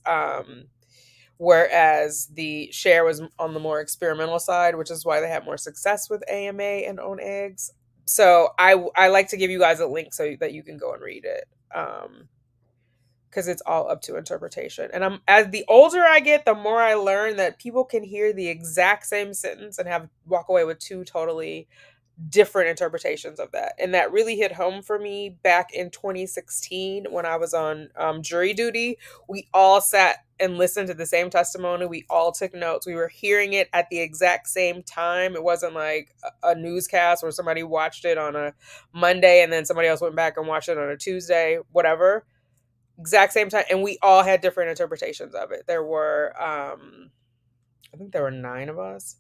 Whereas the Share was on the more experimental side, which is why they had more success with AMA and own eggs. So I like to give you guys a link so that you can go and read it. Because it's all up to interpretation. And I'm as the older I get, the more I learn that people can hear the exact same sentence and have walk away with two totally different interpretations of that. And that really hit home for me back in 2016 when I was on jury duty. We all sat and listened to the same testimony. We all took notes. We were hearing it at the exact same time. It wasn't like a newscast where somebody watched it on a Monday and then somebody else went back and watched it on a Tuesday, whatever. Exact same time, and we all had different interpretations of it. There were I think there were 9 of us.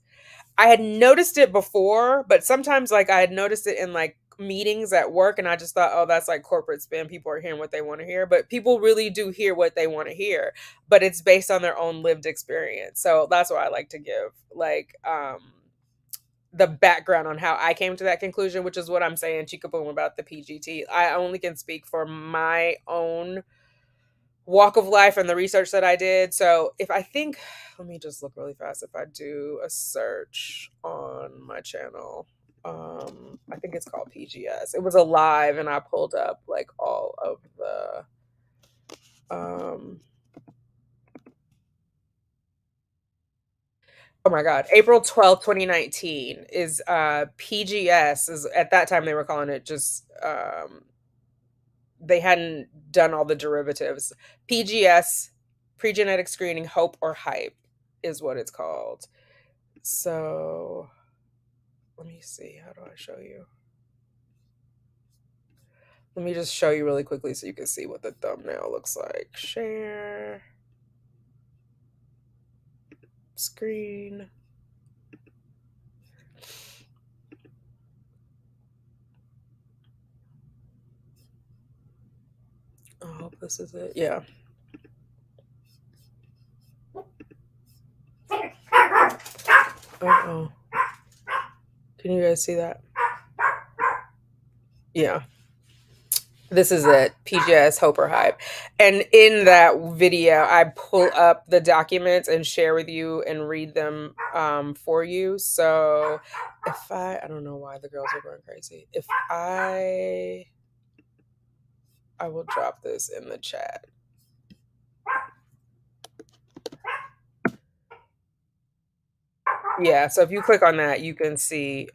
I had noticed it before, but sometimes like I had noticed it in like meetings at work, and I just thought, oh, that's like corporate spin. People are hearing what they want to hear, but people really do hear what they want to hear, but it's based on their own lived experience. So that's what I like to give, like the background on how I came to that conclusion, which is what I'm saying, Chica Boom, about the PGT. I only can speak for my own walk of life and the research that I did. So if I think, let me just look really fast. If I do a search on my channel, I think it's called PGS. It was a live, and I pulled up like all of the, oh my God, April 12th, 2019 is PGS. Is at that time they were calling it just they hadn't done all the derivatives. PGS, pre-genetic screening, hope or hype. is what it's called. So let me see. How do I show you? Let me just show you really quickly so you can see what the thumbnail looks like. Share screen. I hope this is it. Yeah. Uh-oh. Can you guys see that? Yeah. This is it. PGS Hope or Hype. And in that video, I pull up the documents and share with you and read them for you. So if I don't know why the girls are going crazy. If I will drop this in the chat. Yeah, so if you click on that, you can see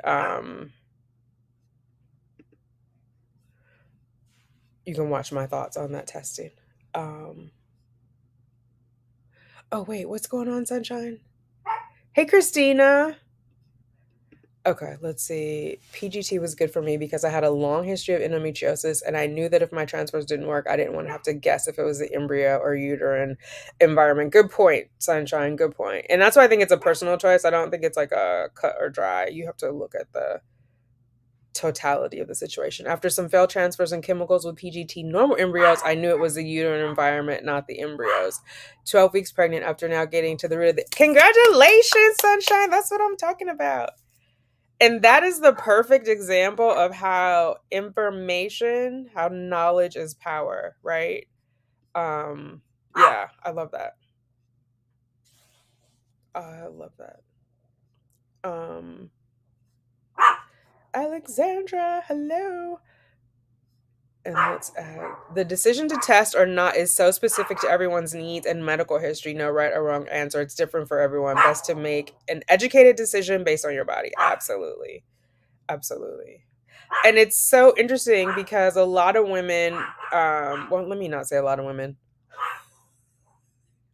you can watch my thoughts on that testing. Oh wait, what's going on, Sunshine? Hey, Christina. Okay, let's see. PGT was good for me because I had a long history of endometriosis, and I knew that if my transfers didn't work, I didn't want to have to guess if it was the embryo or uterine environment. Good point, Sunshine. Good point. And that's why I think it's a personal choice. I don't think it's like a cut or dry. You have to look at the totality of the situation. After some failed transfers and chemicals with PGT normal embryos, I knew it was the uterine environment, not the embryos. 12 weeks pregnant after now getting to the root of the... Congratulations, Sunshine. That's what I'm talking about. And that is the perfect example of how information, how knowledge is power, right? Yeah, I love that. I love that. Alexandra, hello. And let's add the decision to test or not is so specific to everyone's needs and medical history. No right or wrong answer. It's different for everyone. Best to make an educated decision based on your body. Absolutely. Absolutely. And it's so interesting because a lot of women, well, let me not say a lot of women.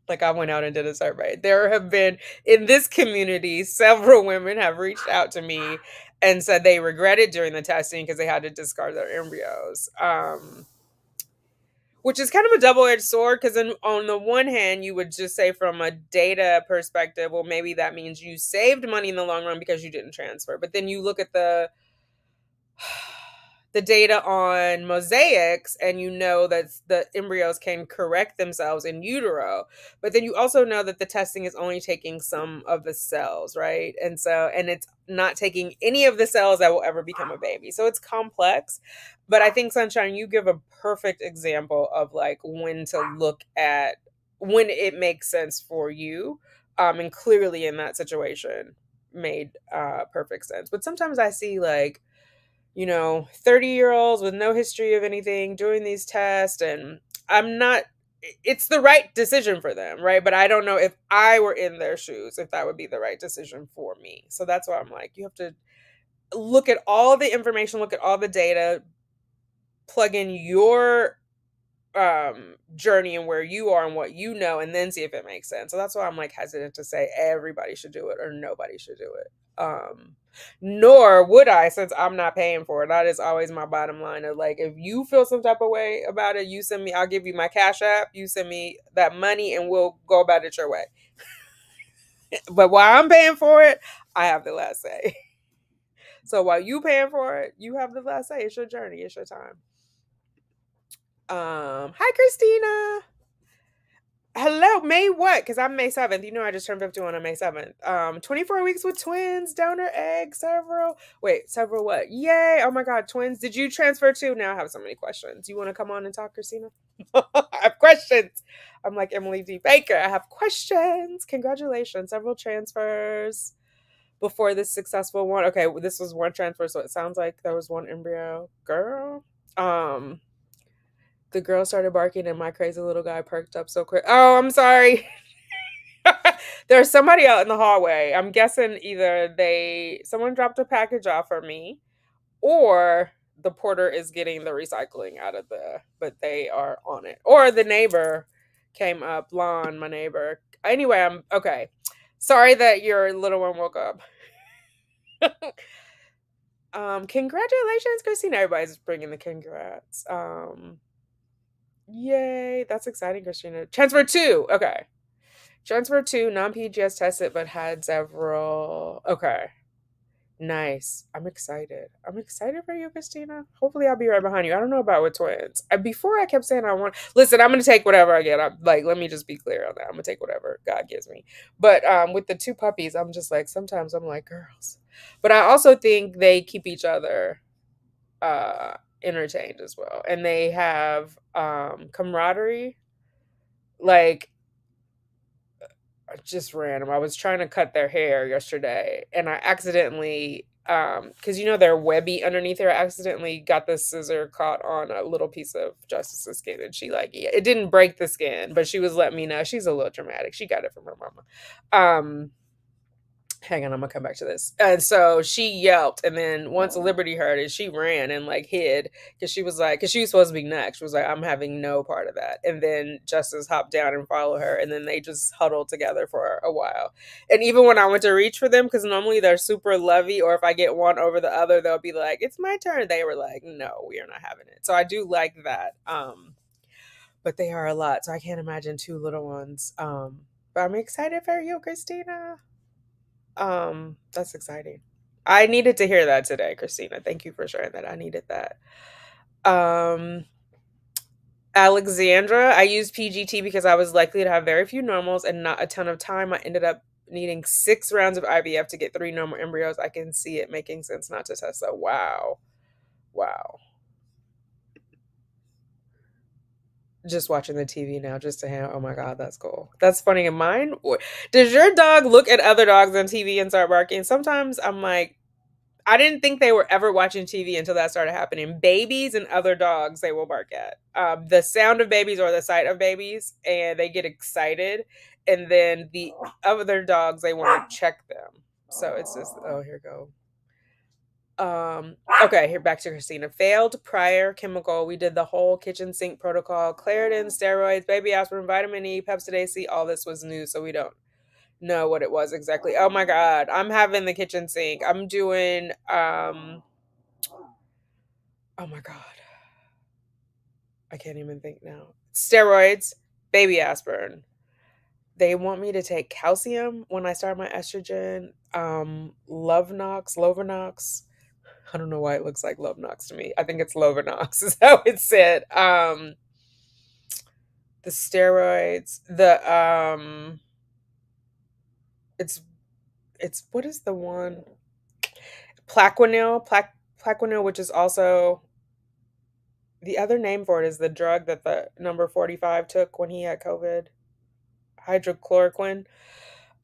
Like I went out and did a survey. There have been in this community, several women have reached out to me and said they regretted doing the testing because they had to discard their embryos. Which is kind of a double-edged sword because on the one hand, you would just say from a data perspective, well, maybe that means you saved money in the long run because you didn't transfer. But then you look at the data on mosaics and you know that the embryos can correct themselves in utero, but then you also know that the testing is only taking some of the cells, right? And it's not taking any of the cells that will ever become a baby. So it's complex, but I think, Sunshine, you give a perfect example of like when to look at when it makes sense for you, and clearly in that situation made perfect sense. But sometimes I see like 30-year-olds with no history of anything doing these tests, and it's the right decision for them, right? But I don't know if I were in their shoes, if that would be the right decision for me. So that's why I'm like, you have to look at all the information, look at all the data, plug in your journey and where you are and what you know, and then see if it makes sense. So that's why I'm like hesitant to say everybody should do it or nobody should do it. Nor would I, since I'm not paying for it. That is always my bottom line of like, if you feel some type of way about it, you send me, I'll give you my Cash App, you send me that money and we'll go about it your way. But while I'm paying for it, I have the last say. So while you paying for it, you have the last say. It's your journey, it's your time. Hi Christina. Hello, May what? Because I'm May 7th. You know I just turned 51 on May 7th. 24 weeks with twins, donor egg, several what? Yay! Oh my god, twins. Did you transfer too? Now I have so many questions. You want to come on and talk, Christina? I have questions. I'm like Emily D. Baker. I have questions. Congratulations. Several transfers before this successful one. Okay, this was one transfer, so it sounds like there was one embryo. Girl. The girl started barking and my crazy little guy perked up so quick. Oh, I'm sorry. There's somebody out in the hallway. I'm guessing either someone dropped a package off for me or the porter is getting the recycling out of but they are on it. Or the neighbor came up, Lon, my neighbor. Anyway, okay. Sorry that your little one woke up. Congratulations, Christina. Everybody's bringing the congrats. Yay, that's exciting, Christina. Transfer two. Okay. Transfer two, non-PGS tested, but had several. Okay. Nice. I'm excited. I'm excited for you, Christina. Hopefully, I'll be right behind you. I don't know about with twins. Before I kept saying I want. Listen, I'm gonna take whatever I get. I'm like, let me just be clear on that. I'm gonna take whatever God gives me. But with the two puppies, I'm just like sometimes I'm like girls, but I also think they keep each other entertained as well, and they have camaraderie. Like just random. I was trying to cut their hair yesterday and I accidentally because you know they're webby underneath her, I accidentally got the scissor caught on a little piece of Justice's skin and she like yeah, it didn't break the skin, but she was letting me know she's a little dramatic. She got it from her mama. Hang on, I'm gonna come back to this. And so she yelped, and then once Liberty heard it, she ran and like hid because she was like, because she was supposed to be next. She was like, I'm having no part of that. And then Justice hopped down and followed her, and then they just huddled together for a while. And even when I went to reach for them, because normally they're super lovey, or if I get one over the other, they'll be like, "It's my turn." They were like, "No, we are not having it." So I do like that. But they are a lot, so I can't imagine two little ones. But I'm excited for you, Christina. That's exciting. I needed to hear that today, Christina. Thank you for sharing that. I needed that. Um, Alexandra, I used PGT because I was likely to have very few normals and not a ton of time. I ended up needing 6 rounds of IVF to get 3 normal embryos. I can see it making sense not to test. So, wow. Wow. Just watching the TV now, just to have, oh my God, that's cool. That's funny. And mine, does your dog look at other dogs on TV and start barking? Sometimes I'm like, I didn't think they were ever watching TV until that started happening. Babies and other dogs they will bark at. The sound of babies or the sight of babies, and they get excited. And then the other dogs, they want to check them. So it's just, oh, here we go. Okay, here back to Christina. Failed prior chemical. We did the whole kitchen sink protocol, Claritin, steroids, baby aspirin, vitamin E, Pepcid AC. All this was new, so we don't know what it was exactly. Oh my God, I'm having the kitchen sink. I'm doing oh my God, I can't even think now. Steroids, baby aspirin. They want me to take calcium when I start my estrogen. Lovenox. I don't know why it looks like Lovenox to me. I think it's Lovenox is how it's said. The steroids, it's what is the one? Plaquenil, which is also the other name for it is the drug that the number 45 took when he had COVID. Hydrochloroquine.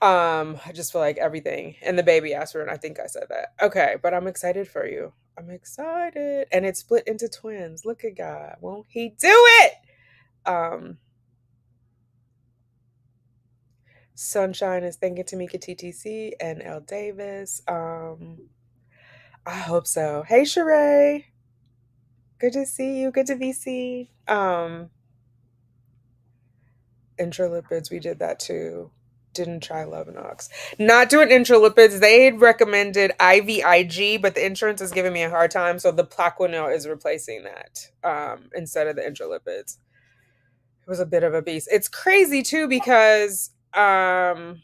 I just feel like everything. And the baby aspirin, I think I said that. Okay, but I'm excited for you. I'm excited. And it's split into twins. Look at God. Won't he do it? Um, Sunshine is thanking Tanika TTC and L Davis. I hope so. Hey Sheree. Good to see you. Good to be seen. Intralipids, we did that too. Didn't try Lovenox. Not doing intralipids. They had recommended IVIG, but the insurance is giving me a hard time, so the Plaquenil is replacing that instead of the intralipids. It was a bit of a beast. It's crazy too because my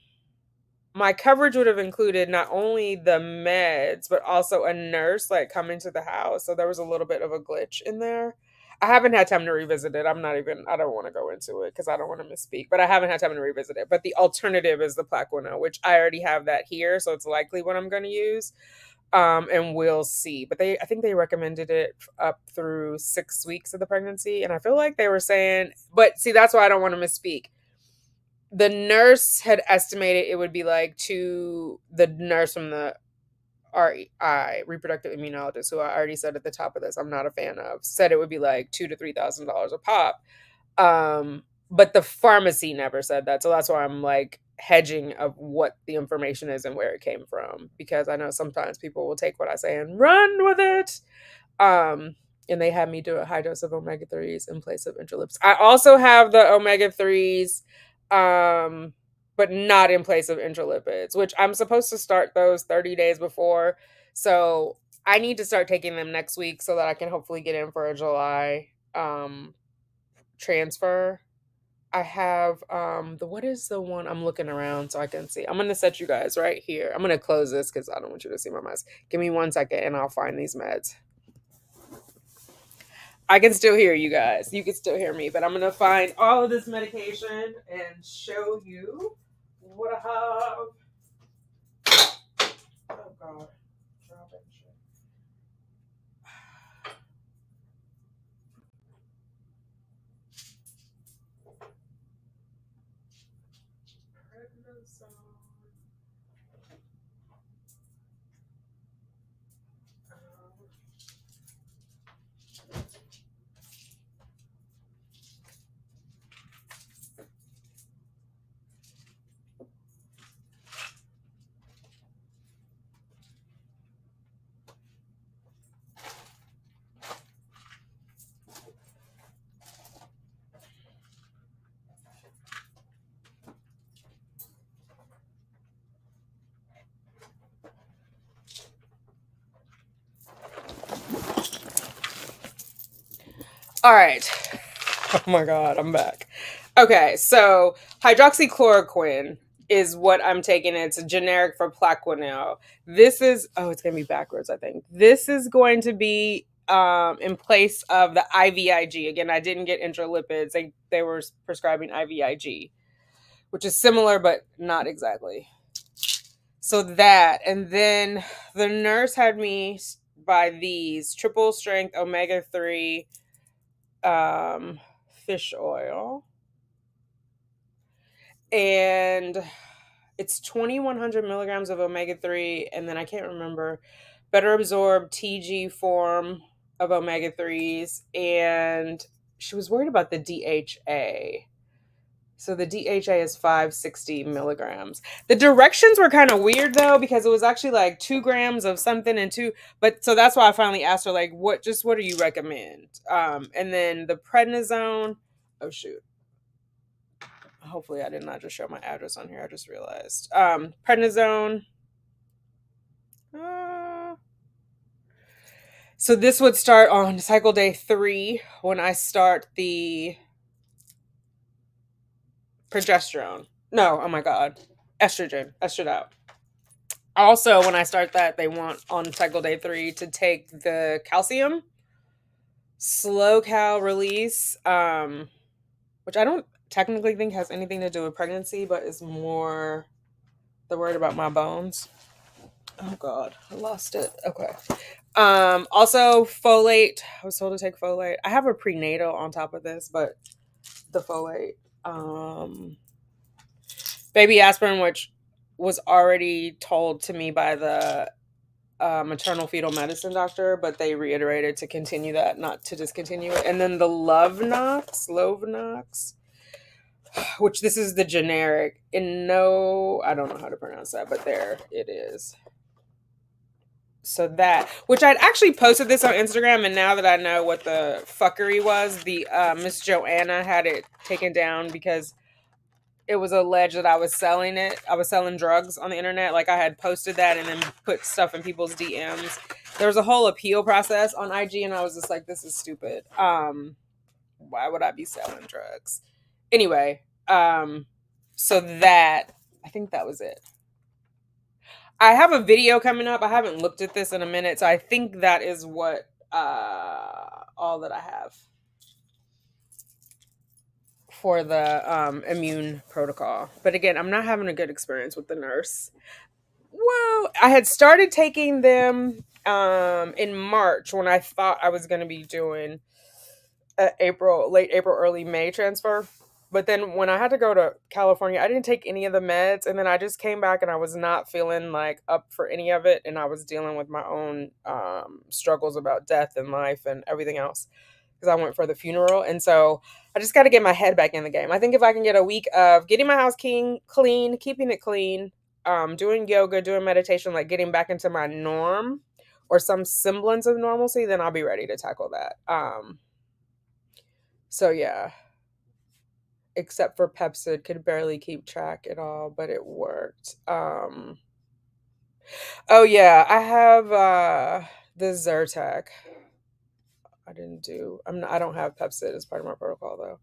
coverage would have included not only the meds but also a nurse like coming to the house, so there was a little bit of a glitch in there. I haven't had time to revisit it. I don't want to go into it because I don't want to misspeak, but I haven't had time to revisit it. But the alternative is the Plaquenil, which I already have that here, so it's likely what I'm going to use. And we'll see. But I think they recommended it up through 6 weeks of the pregnancy. And I feel like they were saying, but see, that's why I don't want to misspeak. The nurse had estimated it would be like the nurse from the REI, reproductive immunologist, who I already said at the top of this, I'm not a fan of, said it would be like $2,000 to $3,000 a pop. But the pharmacy never said that, so that's why I'm like hedging of what the information is and where it came from, because I know sometimes people will take what I say and run with it. And they had me do a high dose of omega-3s in place of intralips. I also have the omega-3s but not in place of intralipids, which I'm supposed to start those 30 days before. So I need to start taking them next week so that I can hopefully get in for a July transfer. I have what is the one I'm looking around so I can see. I'm gonna set you guys right here. I'm gonna close this because I don't want you to see my mess. Give me 1 second and I'll find these meds. I can still hear you guys. You can still hear me, but I'm gonna find all of this medication and show you what I have. Oh god. Dropping shit. Prednisone. All right. Oh my god, I'm back. Okay, so hydroxychloroquine is what I'm taking. It's a generic for Plaquenil. This is it's gonna be backwards, I think. This is going to be in place of the IVIG. Again, I didn't get intralipids. They were prescribing IVIG, which is similar but not exactly. So that, and then the nurse had me buy these triple strength omega-3 fish oil, and it's 2100 milligrams of omega-3, and then I can't remember, better absorbed TG form of omega-3s, and she was worried about the DHA. So the DHA is 560 milligrams. The directions were kind of weird though, because it was actually like 2 grams of something and two, but so that's why I finally asked her, like, what do you recommend? And then the prednisone, oh shoot. Hopefully I did not just show my address on here. I just realized. Prednisone. So this would start on cycle day 3 when I start the progesterone. No, oh my god. Estradiol. Also, when I start that, they want on cycle day 3 to take the calcium, slow cal release, which I don't technically think has anything to do with pregnancy, but is more the word about my bones. Oh god, I lost it. Okay. Also folate. I was told to take folate. I have a prenatal on top of this, but the folate. Baby aspirin, which was already told to me by the maternal fetal medicine doctor, but they reiterated to continue that, not to discontinue it. And then the Lovenox, which this is the generic. I don't know how to pronounce that, but there it is. So that, which I'd actually posted this on Instagram, and now that I know what the fuckery was, the Miss Joanna had it taken down because it was alleged that I was selling it. I was selling drugs on the internet. Like I had posted that and then put stuff in people's DMs. There was a whole appeal process on IG, and I was just like, this is stupid. Why would I be selling drugs? Anyway, so that, I think that was it. I have a video coming up. I haven't looked at this in a minute, so I think that is what all that I have for the immune protocol. But again, I'm not having a good experience with the nurse. Well, I had started taking them in March when I thought I was going to be doing late April, early May transfer. But then when I had to go to California, I didn't take any of the meds. And then I just came back and I was not feeling like up for any of it. And I was dealing with my own struggles about death and life and everything else because I went for the funeral. And so I just got to get my head back in the game. I think if I can get a week of getting my house clean, keeping it clean, doing yoga, doing meditation, like getting back into my norm or some semblance of normalcy, then I'll be ready to tackle that. So yeah. except for Pepsid, could barely keep track at all, but it worked. Oh yeah, I have the Zyrtec. I didn't do. I don't have Pepsid as part of my protocol though.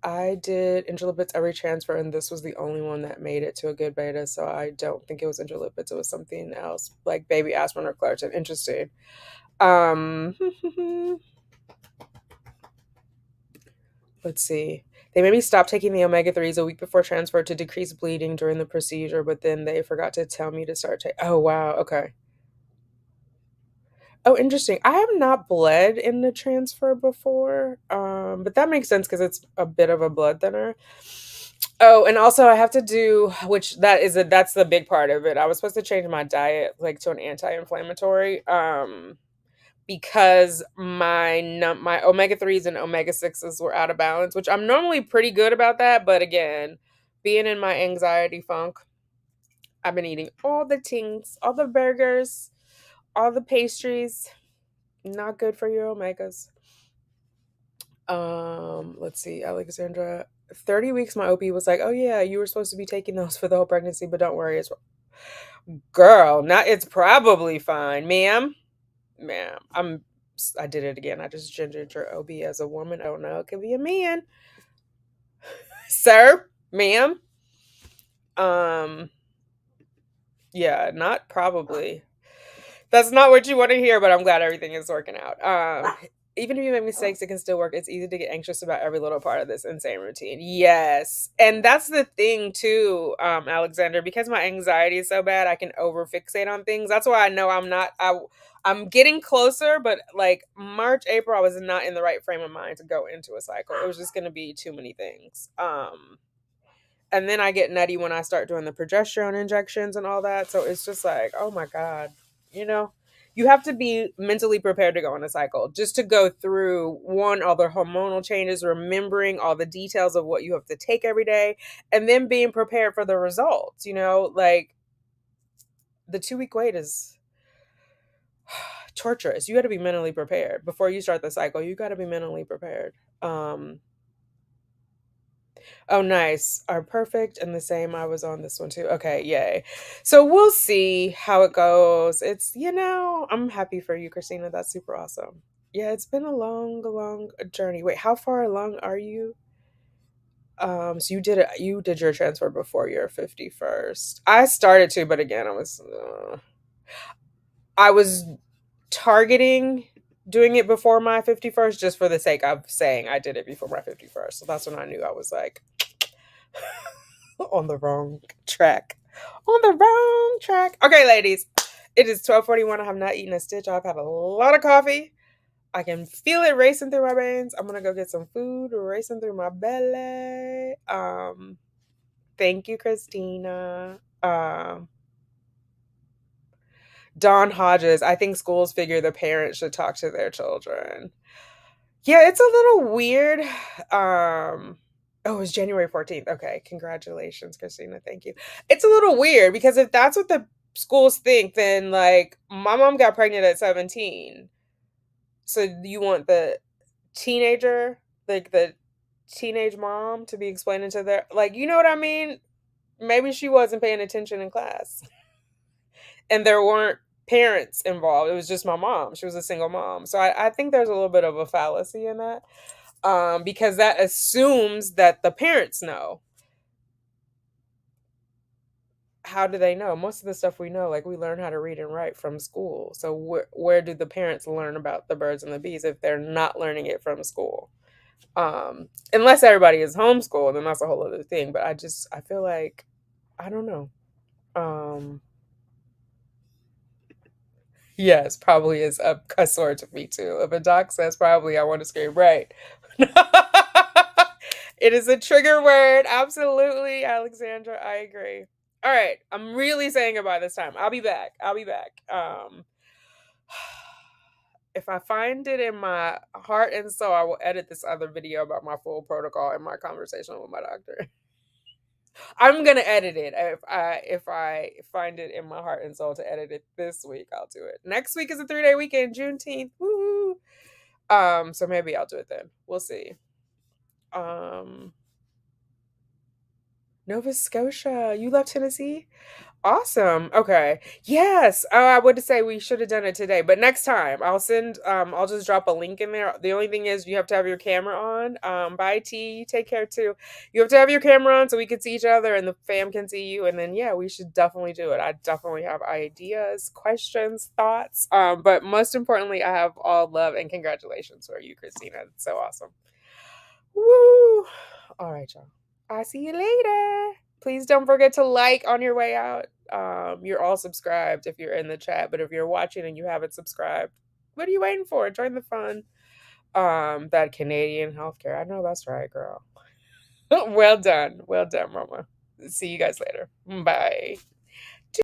I did intralipids every transfer, and this was the only one that made it to a good beta. So I don't think it was intralipids. It was something else, like baby aspirin or Claritin. Interesting. Um, let's see. They made me stop taking the omega 3s a week before transfer to decrease bleeding during the procedure, but then they forgot to tell me to start taking. Oh wow. Okay. Oh, interesting. I have not bled in the transfer before, but that makes sense because it's a bit of a blood thinner. Oh, and also I have to do, which that's the big part of it. I was supposed to change my diet like to an anti-inflammatory, because my omega 3s and omega 6s were out of balance, which I'm normally pretty good about that, but again, being in my anxiety funk, I've been eating all the things, all the burgers, all the pastries. Not good for your omegas. Let's see, Alexandra. 30 weeks, my OP was like, oh yeah, you were supposed to be taking those for the whole pregnancy, but don't worry, it's girl, not it's probably fine. Ma'am. I did it again. I just gendered your OB as a woman. Oh no, it could be a man. Sir, ma'am. Um, yeah, not probably. That's not what you want to hear, but I'm glad everything is working out. Even if you make mistakes, it can still work. It's easy to get anxious about every little part of this insane routine. Yes. And that's the thing too, Alexander, because my anxiety is so bad, I can over fixate on things. That's why I know I'm getting closer, but like March, April, I was not in the right frame of mind to go into a cycle. It was just gonna be too many things. And then I get nutty when I start doing the progesterone injections and all that. So it's just like, oh my God, you know, you have to be mentally prepared to go on a cycle, just to go through one, all the hormonal changes, remembering all the details of what you have to take every day, and then being prepared for the results. Like the 2 week wait is torturous. You got to be mentally prepared before you start the cycle. You got to be mentally prepared. Oh, nice. Are perfect and the same. I was on this one too. Okay, yay. So we'll see how it goes. I'm happy for you, Christina. That's super awesome. Yeah, it's been a long, long journey. Wait, how far along are you? So you did your transfer before your 51st. I started to, but again, I was targeting doing it before my 51st just for the sake of saying I did it before my 51st. So that's when I knew I was like on the wrong track. On the wrong track. Okay, ladies. It is 12:41. I have not eaten a stitch. I've had a lot of coffee. I can feel it racing through my veins. I'm gonna go get some food racing through my belly. Thank you, Christina. Don Hodges. I think schools figure the parents should talk to their children. Yeah, it's a little weird. Oh, it was January 14th. Okay, congratulations, Christina. Thank you. It's a little weird because if that's what the schools think, then like my mom got pregnant at 17. So you want the teenager, like the teenage mom to be explaining to their, like, you know what I mean? Maybe she wasn't paying attention in class and there weren't parents involved. It was just my mom. She was a single mom. So I think there's a little bit of a fallacy in that, because that assumes that the parents know. How do they know? Most of the stuff we know, like we learn how to read and write from school. So where do the parents learn about the birds and the bees if they're not learning it from school? Unless everybody is homeschooled, then that's a whole other thing. But I feel like, I don't know. Yes, probably is a cuss word to me too. If a doc says probably, I want to scream, right. It is a trigger word. Absolutely, Alexandra. I agree. All right. I'm really saying goodbye this time. I'll be back. If I find it in my heart and soul, I will edit this other video about my full protocol and my conversation with my doctor. I'm gonna edit it. If I find it in my heart and soul to edit it this week, I'll do it. Next week is a 3-day weekend, Juneteenth. Woo! So maybe I'll do it then. We'll see. Um, Nova Scotia. You left Tennessee? Awesome. Okay. Yes. I would say we should have done it today, but next time I'll just drop a link in there. The only thing is you have to have your camera on. Bye T. You take care too. You have to have your camera on so we can see each other and the fam can see you. And then yeah, we should definitely do it. I definitely have ideas, questions, thoughts. But most importantly, I have all love and congratulations for you, Christina. It's so awesome. Woo! All right, y'all. I'll see you later. Please don't forget to like on your way out. You're all subscribed if you're in the chat, but if you're watching and you haven't subscribed, what are you waiting for? Join the fun. That Canadian healthcare. I know that's right, girl. Well done. Well done, Mama. See you guys later. Bye.